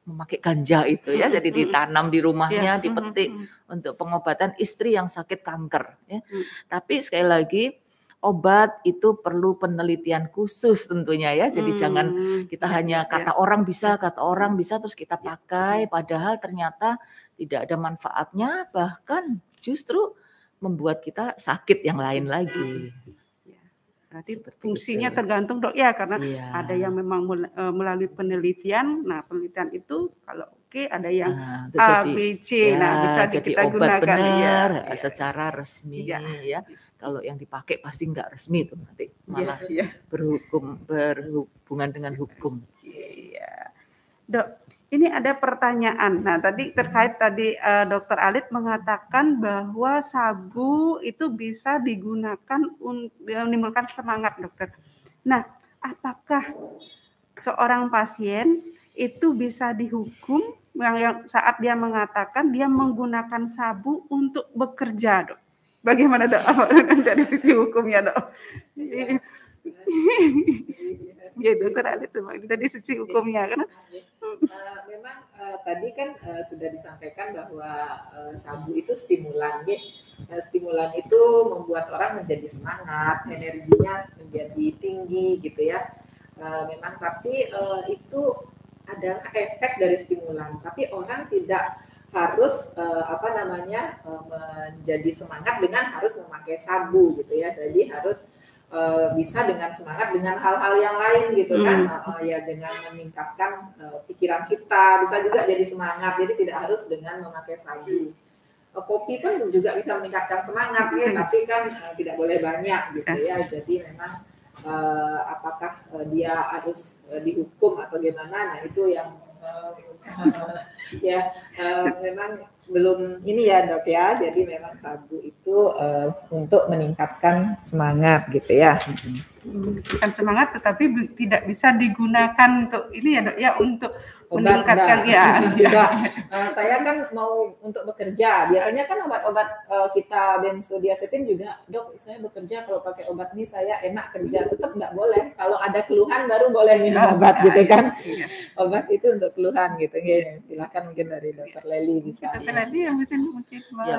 memakai ganja itu ya. Jadi ditanam di rumahnya, dipetik untuk pengobatan istri yang sakit kanker ya. Tapi sekali lagi obat itu perlu penelitian khusus tentunya ya. Jadi jangan kita hanya kata orang bisa terus kita pakai padahal ternyata tidak ada manfaatnya, bahkan justru membuat kita sakit yang lain lagi. Berarti fungsinya tergantung dok ya, karena ada yang memang melalui penelitian. Nah penelitian itu kalau ada yang A, B, C, nah bisa jadi kita obat gunakan benar secara resmi ya. Kalau yang dipakai pasti nggak resmi tuh nanti malah berhubungan dengan hukum. Dok, ini ada pertanyaan. Nah, tadi terkait Dr. Alit mengatakan bahwa sabu itu bisa digunakan untuk menimbulkan semangat, dokter. Nah, apakah seorang pasien itu bisa dihukum yang saat dia mengatakan dia menggunakan sabu untuk bekerja, dok? Bagaimana dok dari sisi hukumnya, dok? Ya, dokter Alit semua itu dari sisi hukumnya kan? Memang tadi kan sudah disampaikan bahwa sabu itu stimulan, ya. Stimulan itu membuat orang menjadi semangat, energinya menjadi tinggi, gitu ya. Memang tapi itu adalah efek dari stimulan. Tapi orang tidak harus menjadi semangat dengan harus memakai sabu, gitu ya. Jadi harus bisa dengan semangat dengan hal-hal yang lain gitu kan, ya dengan meningkatkan pikiran kita bisa juga jadi semangat, jadi tidak harus dengan memakai sabu. Kopi pun juga bisa meningkatkan semangat ya, tapi kan tidak boleh banyak gitu ya, jadi memang apakah dia harus dihukum atau gimana. Nah itu yang memang belum ini ya Dok ya. Jadi memang sabu itu untuk meningkatkan semangat gitu ya. Meningkatkan semangat, tetapi tidak bisa digunakan untuk ini ya Dok ya, untuk meningkatkan ya. Tidak. Saya kan mau untuk bekerja. Biasanya kan obat-obat kita benzodiazepin juga, Dok, saya bekerja kalau pakai obat ini saya enak kerja. Tetap enggak boleh. Kalau ada keluhan baru boleh minum obat gitu kan. Obat itu untuk keluhan gitu. Silakan mungkin dari Dokter Lely bisa. Dokter Lely yang mungkin ya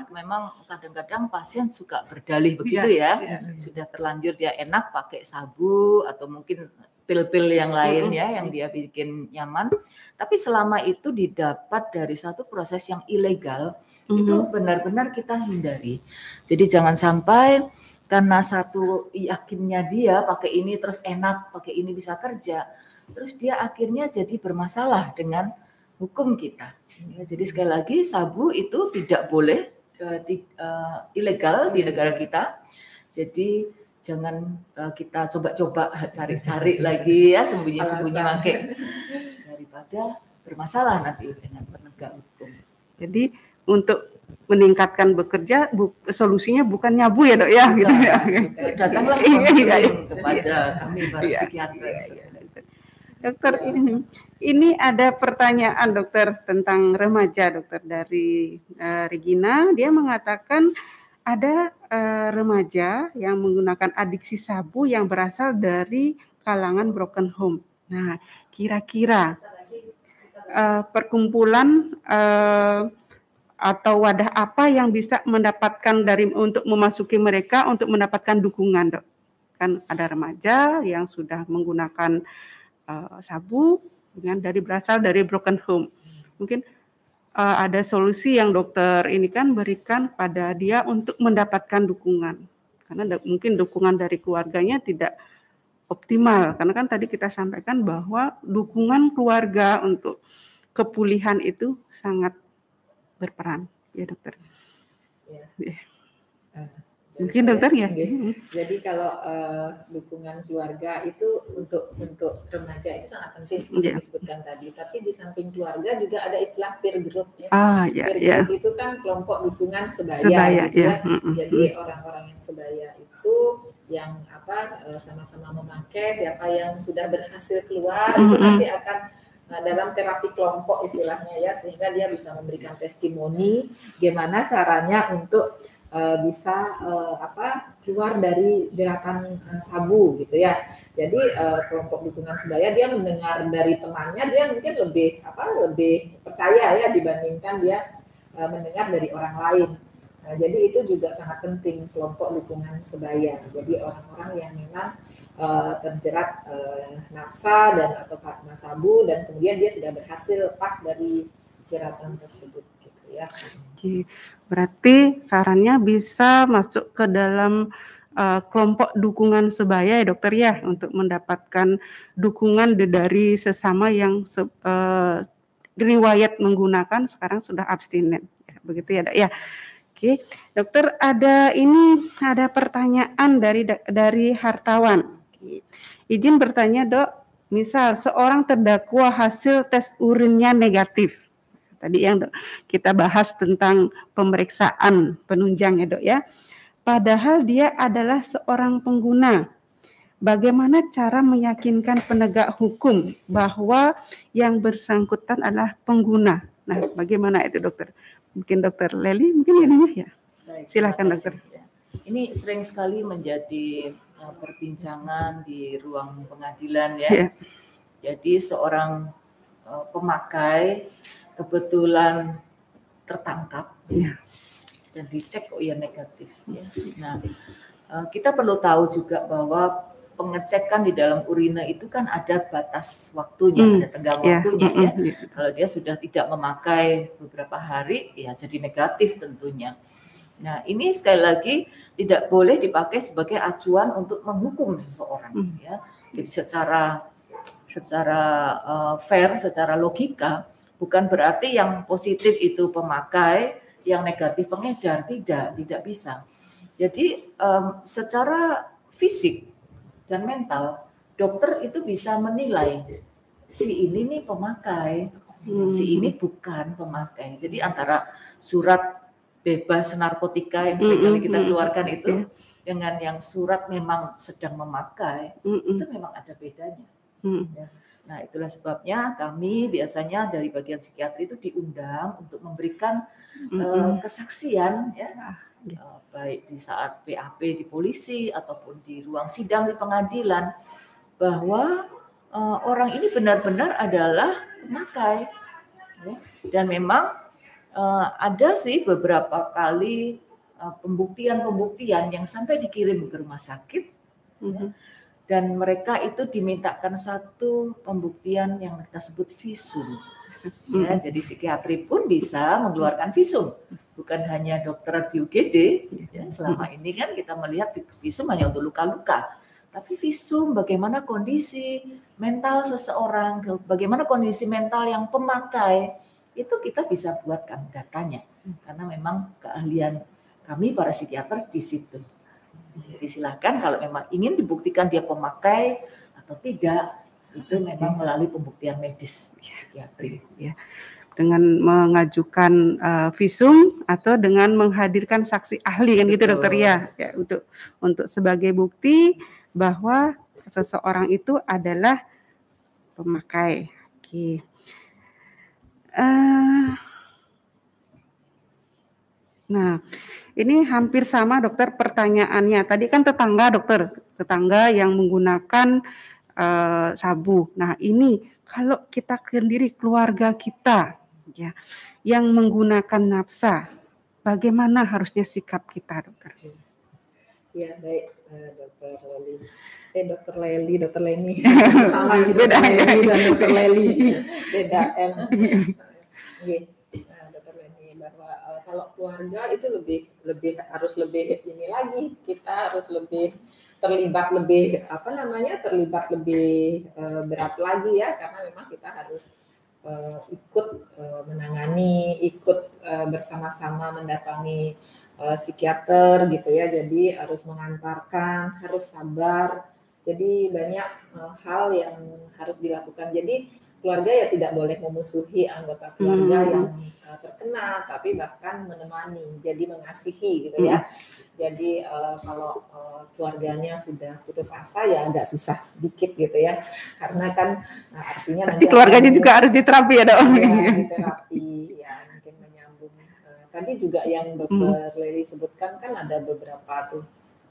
memang kadang-kadang pasien suka berdalih begitu ya. Sudah terlanjur dia enak pakai sabu atau mungkin pil-pil yang lain ya yang dia bikin nyaman, tapi selama itu didapat dari satu proses yang ilegal, itu benar-benar kita hindari. Jadi jangan sampai karena satu yakinnya dia pakai ini terus enak, pakai ini bisa kerja, terus dia akhirnya jadi bermasalah dengan hukum kita. Ya, jadi sekali lagi sabu itu tidak boleh ilegal di negara kita. Jadi jangan kita coba-coba cari-cari lagi ya, sembunyi-sembunyi pakai, daripada bermasalah nanti dengan penegak hukum. Jadi untuk meningkatkan bekerja, solusinya bukan nyabu ya Dok ya, gitu ya. Datanglah konseling kepada kami para psikiater. Dokter, ini ada pertanyaan Dokter tentang remaja Dokter dari Regina. Dia mengatakan ada remaja yang menggunakan adiksi sabu yang berasal dari kalangan broken home. Nah, kira-kira perkumpulan atau wadah apa yang bisa mendapatkan untuk memasuki mereka untuk mendapatkan dukungan, Dok? Kan ada remaja yang sudah menggunakan sabu berasal dari broken home. Mungkin ada solusi yang dokter ini kan berikan pada dia untuk mendapatkan dukungan, karena mungkin dukungan dari keluarganya tidak optimal, karena kan tadi kita sampaikan bahwa dukungan keluarga untuk kepulihan itu sangat berperan ya Dokter. Ya. Mungkin Dokter ya. Jadi kalau dukungan keluarga itu untuk remaja itu sangat penting seperti disebutkan tadi. Tapi di samping keluarga juga ada istilah peer group ya. Peer group itu kan kelompok dukungan sebaya gitu ya. Jadi orang-orang yang sebaya itu yang sama-sama memakai, siapa yang sudah berhasil keluar itu nanti akan dalam terapi kelompok istilahnya ya, sehingga dia bisa memberikan testimoni gimana caranya untuk bisa keluar dari jeratan sabu gitu ya. Jadi kelompok dukungan sebaya dia mendengar dari temannya, dia mungkin lebih percaya ya dibandingkan dia mendengar dari orang lain. Nah, jadi itu juga sangat penting kelompok dukungan sebaya. Jadi orang-orang yang memang terjerat nafsa dan atau karena sabu dan kemudian dia sudah berhasil lepas dari jeratan tersebut gitu ya. Berarti sarannya bisa masuk ke dalam kelompok dukungan sebaya ya Dokter ya, untuk mendapatkan dukungan dari sesama yang riwayat menggunakan sekarang sudah abstinen ya, begitu ya Dok ya. Oke, Dokter, ada pertanyaan dari Hartawan. Izin bertanya Dok, misal seorang terdakwa hasil tes urinnya negatif. Tadi yang kita bahas tentang pemeriksaan penunjang ya Dok ya. Padahal dia adalah seorang pengguna. Bagaimana cara meyakinkan penegak hukum bahwa yang bersangkutan adalah pengguna? Nah, bagaimana itu Dokter? Mungkin Dokter Lely mungkin ininya ya. Silakan Dokter. Ini sering sekali menjadi perbincangan di ruang pengadilan ya. Jadi seorang pemakai kebetulan tertangkap dan dicek kok ya negatif ya. Nah, kita perlu tahu juga bahwa pengecekan di dalam urina itu kan ada batas waktunya, ada tenggang waktunya ya. Kalau dia sudah tidak memakai beberapa hari, ya jadi negatif tentunya. Nah, ini sekali lagi tidak boleh dipakai sebagai acuan untuk menghukum seseorang ya. Jadi secara fair, secara logika, bukan berarti yang positif itu pemakai, yang negatif pengedar, tidak bisa. Jadi secara fisik dan mental, dokter itu bisa menilai si ini nih pemakai, si ini bukan pemakai. Jadi antara surat bebas narkotika yang seringkali kita keluarkan itu dengan yang surat memang sedang memakai, itu memang ada bedanya. Ya. Nah, itulah sebabnya kami biasanya dari bagian psikiatri itu diundang untuk memberikan kesaksian, ya, baik di saat BAP di polisi ataupun di ruang sidang di pengadilan, bahwa orang ini benar-benar adalah pemakai. Ya. Dan memang ada sih beberapa kali pembuktian-pembuktian yang sampai dikirim ke rumah sakit, ya, dan mereka itu dimintakan satu pembuktian yang kita sebut visum. Ya, jadi psikiatri pun bisa mengeluarkan visum, bukan hanya dokter di UGD. Ya, selama ini kan kita melihat visum hanya untuk luka-luka, tapi visum bagaimana kondisi mental seseorang, bagaimana kondisi mental yang pemakai, itu kita bisa buatkan datanya, karena memang keahlian kami para psikiater di situ. Jadi silakan kalau memang ingin dibuktikan dia pemakai atau tidak, itu memang melalui pembuktian medis psikiatri. Ya. Dengan mengajukan visum atau dengan menghadirkan saksi ahli kan gitu dokter ya, untuk sebagai bukti bahwa seseorang itu adalah pemakai. Oke. Nah, ini hampir sama dokter pertanyaannya. Tadi kan tetangga yang menggunakan sabu. Nah, ini kalau kita sendiri, keluarga kita, ya, yang menggunakan nafsa, bagaimana harusnya sikap kita, dokter? Ya, baik, Dokter Leni, sama juga beda Dokter ya. Leni dan Dokter Leli, beda N. Dokter Leni, bahwa kalau keluarga itu harus lebih ini lagi, kita harus lebih terlibat lebih berat lagi ya, karena memang kita harus ikut menangani, ikut bersama-sama mendatangi psikiater gitu ya. Jadi harus mengantarkan, harus sabar. Jadi banyak hal yang harus dilakukan. Jadi keluarga ya tidak boleh memusuhi anggota keluarga yang terkena, tapi bahkan menemani, jadi mengasihi gitu ya. Jadi kalau keluarganya sudah putus asa ya agak susah sedikit gitu ya, karena kan artinya nanti keluarganya juga harus diterapi ya dok. Ya, diterapi ya, mungkin menyambung. Tadi juga yang dokter Leli sebutkan kan ada beberapa tuh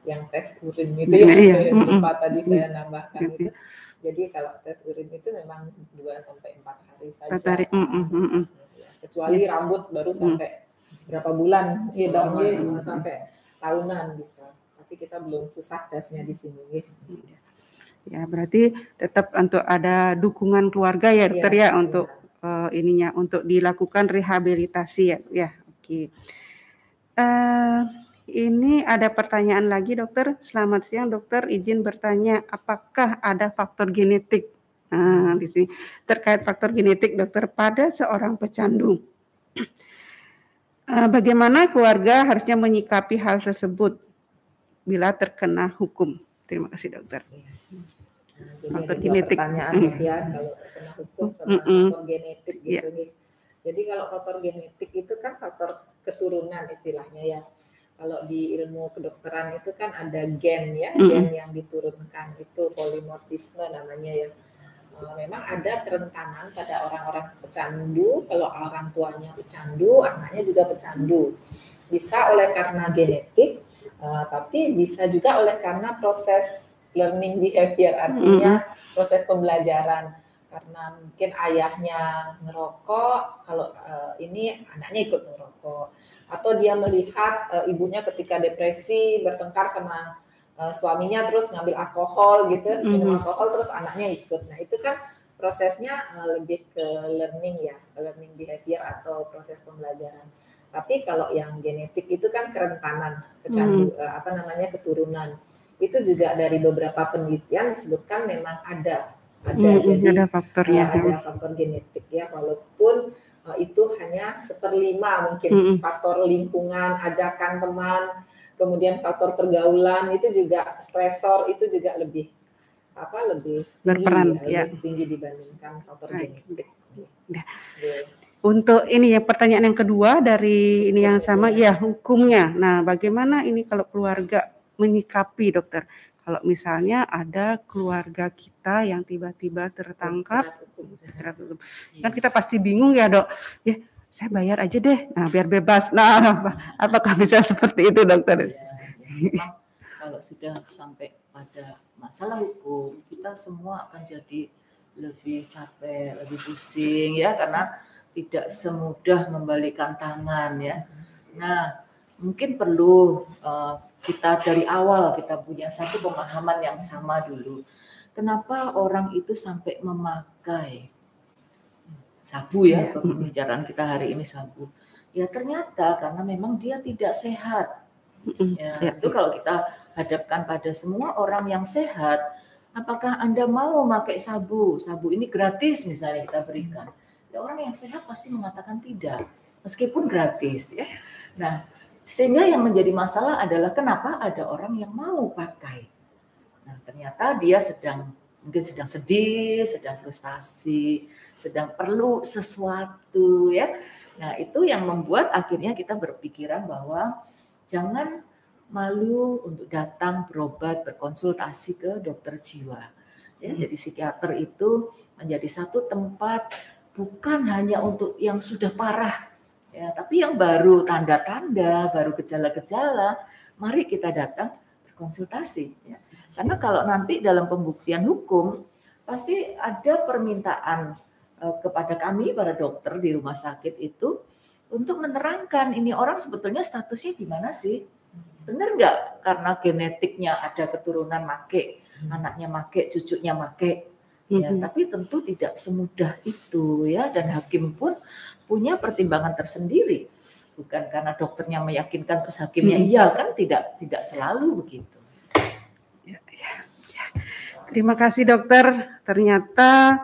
yang tes urin gitu ya, lupa tadi saya nambahkan itu. Jadi kalau tes urin itu memang 2-4 hari saja. Kecuali rambut baru sampai berapa bulan, sampai tahunan bisa. Tapi kita belum susah tesnya di sini. Ya, berarti tetap untuk ada dukungan keluarga ya dokter ya, untuk untuk dilakukan rehabilitasi ya. Oke. Ini ada pertanyaan lagi dokter. Selamat siang dokter, izin bertanya, apakah ada faktor genetik? Di sini terkait faktor genetik dokter pada seorang pecandu. Bagaimana keluarga harusnya menyikapi hal tersebut bila terkena hukum? Terima kasih dokter. Jadi faktor genetik. Pertanyaan ya, kalau terkena hukum sama faktor genetik gitu nih. Jadi kalau faktor genetik itu kan faktor keturunan istilahnya ya. Kalau di ilmu kedokteran itu kan ada gen ya, gen yang diturunkan itu polimorfisme namanya ya. Memang ada kerentanan pada orang-orang pecandu, kalau orang tuanya pecandu, anaknya juga pecandu. Bisa oleh karena genetik, tapi bisa juga oleh karena proses learning behavior, artinya proses pembelajaran. Karena mungkin ayahnya ngerokok, kalau ini anaknya ikut ngerokok. Atau dia melihat ibunya ketika depresi bertengkar sama suaminya terus ngambil alkohol gitu, minum alkohol terus anaknya ikut. Nah itu kan prosesnya lebih ke learning ya, learning behavior atau proses pembelajaran. Tapi kalau yang genetik itu kan kerentanan, kecandu, keturunan. Itu juga dari beberapa penelitian disebutkan memang ada. Jadi ada faktornya, ada faktor genetik ya, walaupun itu hanya 1/5 mungkin. Faktor lingkungan, ajakan teman, kemudian faktor pergaulan itu juga, stresor itu juga lebih lebih tinggi, berperan, ya. lebih tinggi dibandingkan faktor genetik. Ya. Untuk ini ya, pertanyaan yang kedua dari ini yang sama, ya, hukumnya. Nah, bagaimana ini kalau keluarga menyikapi, dokter? Kalau misalnya ada keluarga kita yang tiba-tiba tertangkap, kan kita pasti bingung ya, Dok. Ya, saya bayar aja deh, nah biar bebas. Nah, apakah bisa seperti itu, dokter? Memang kalau sudah sampai pada masalah hukum, kita semua akan jadi lebih capek, lebih pusing ya, karena tidak semudah membalikan tangan ya. Nah, mungkin perlu kita dari awal kita punya satu pemahaman yang sama dulu. Kenapa orang itu sampai memakai sabu ya, pembicaraan kita hari ini sabu. Ya ternyata karena memang dia tidak sehat. Ya, itu kalau kita hadapkan pada semua orang yang sehat, apakah Anda mau pakai sabu? Sabu ini gratis misalnya kita berikan. Ya, orang yang sehat pasti mengatakan tidak, meskipun gratis ya. Nah, sehingga yang menjadi masalah adalah kenapa ada orang yang mau pakai. Nah, ternyata dia mungkin sedang sedih, sedang frustasi, sedang perlu sesuatu ya. Nah, itu yang membuat akhirnya kita berpikiran bahwa jangan malu untuk datang berobat, berkonsultasi ke dokter jiwa. Ya, jadi psikiater itu menjadi satu tempat bukan hanya untuk yang sudah parah, ya, tapi yang baru tanda-tanda, baru gejala-gejala, mari kita datang berkonsultasi. Ya. Karena kalau nanti dalam pembuktian hukum pasti ada permintaan kepada kami para dokter di rumah sakit itu untuk menerangkan ini orang sebetulnya statusnya gimana sih? Benar nggak karena genetiknya ada keturunan make, anaknya make, cucunya make? Ya, tapi tentu tidak semudah itu ya, dan hakim pun punya pertimbangan tersendiri. Bukan karena dokternya meyakinkan terus hakimnya iya kan, tidak selalu begitu. Ya. Terima kasih dokter. Ternyata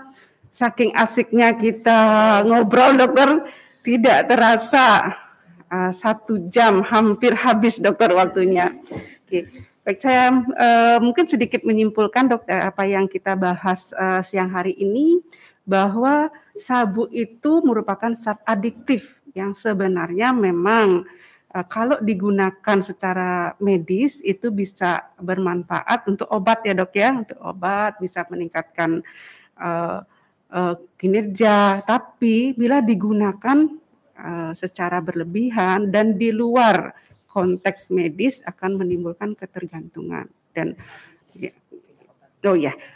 saking asiknya kita ngobrol dokter, tidak terasa 1 jam hampir habis dokter waktunya. Oke. Baik, saya mungkin sedikit menyimpulkan dokter apa yang kita bahas siang hari ini, bahwa sabu itu merupakan zat adiktif yang sebenarnya memang kalau digunakan secara medis itu bisa bermanfaat untuk obat ya dok ya, untuk obat bisa meningkatkan kinerja, tapi bila digunakan secara berlebihan dan di luar konteks medis akan menimbulkan ketergantungan. Dan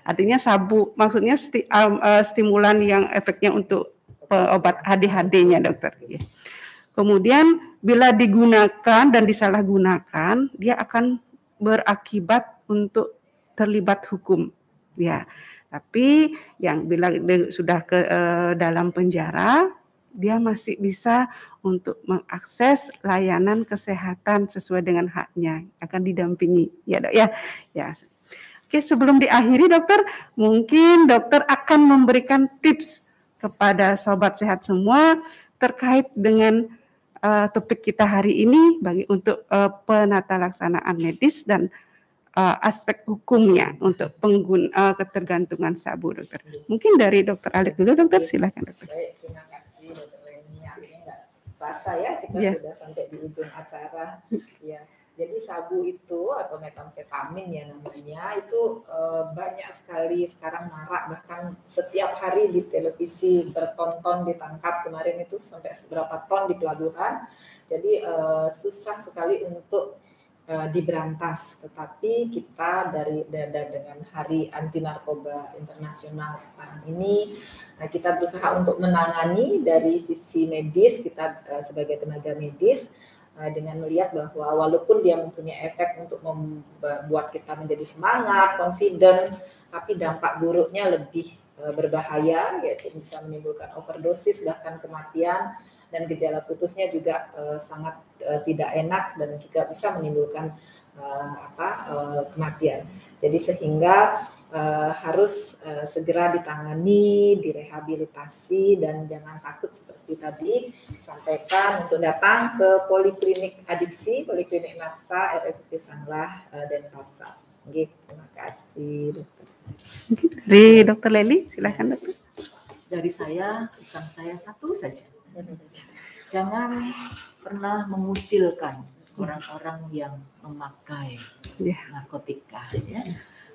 artinya sabu maksudnya stimulan yang efeknya untuk obat ADHD-nya dokter. Kemudian bila digunakan dan disalahgunakan, dia akan berakibat untuk terlibat hukum. Ya, tapi yang bila sudah ke dalam penjara, dia masih bisa untuk mengakses layanan kesehatan sesuai dengan haknya, akan didampingi ya dok ya. Oke, sebelum diakhiri dokter, mungkin dokter akan memberikan tips kepada sobat sehat semua terkait dengan topik kita hari ini untuk penata laksanaan medis dan aspek hukumnya untuk ketergantungan sabu dokter. Mungkin dari dokter Alit dulu dokter, silakan dokter. Baik, terima kasih dokter Leni. Akhirnya nggak terasa ya kita sudah sampai di ujung acara. Ya, jadi sabu itu atau metamfetamin ya namanya itu banyak sekali sekarang marak, bahkan setiap hari di televisi berton-ton ditangkap. Kemarin itu sampai seberapa ton di pelabuhan. Jadi susah sekali untuk diberantas, tetapi kita dengan Hari Anti Narkoba Internasional sekarang ini kita berusaha untuk menangani dari sisi medis, kita sebagai tenaga medis dengan melihat bahwa walaupun dia mempunyai efek untuk membuat kita menjadi semangat, confidence, tapi dampak buruknya lebih berbahaya, yaitu bisa menimbulkan overdosis bahkan kematian, dan gejala putusnya juga sangat tidak enak dan juga bisa menimbulkan kematian. Jadi sehingga harus segera ditangani, direhabilitasi, dan jangan takut seperti tadi sampaikan untuk datang ke Poliklinik Adiksi, Poliklinik Nafsa, RSUP Sanglah, Denpasar. Oke, terima kasih dokter. Dari Dokter Leli, silakan dokter. Dari saya, pesan saya satu saja. Jangan pernah mengucilkan orang-orang yang memakai narkotika. Ya.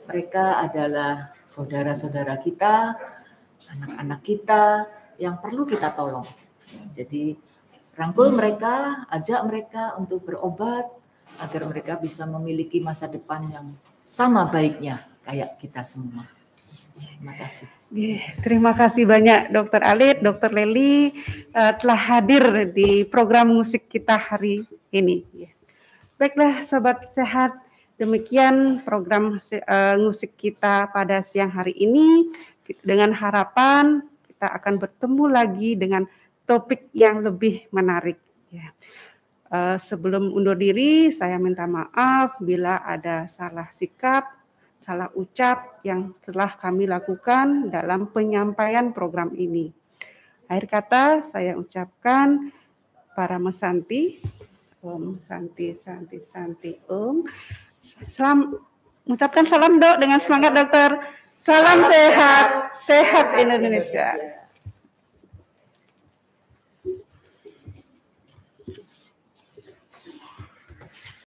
Mereka adalah saudara-saudara kita, anak-anak kita yang perlu kita tolong. Jadi rangkul mereka, ajak mereka untuk berobat agar mereka bisa memiliki masa depan yang sama baiknya kayak kita semua. Terima kasih. Terima kasih banyak Dokter Alit, Dokter Leli telah hadir di program musik kita hari ini. Baiklah Sobat Sehat, demikian program musik kita pada siang hari ini. Dengan harapan kita akan bertemu lagi dengan topik yang lebih menarik. Sebelum undur diri, saya minta maaf bila ada salah sikap, salah ucap yang telah kami lakukan dalam penyampaian program ini. Akhir kata saya ucapkan para Mesanti, Om Santi Om. Mengucapkan salam dok dengan semangat dokter. Salam sehat, sehat Indonesia.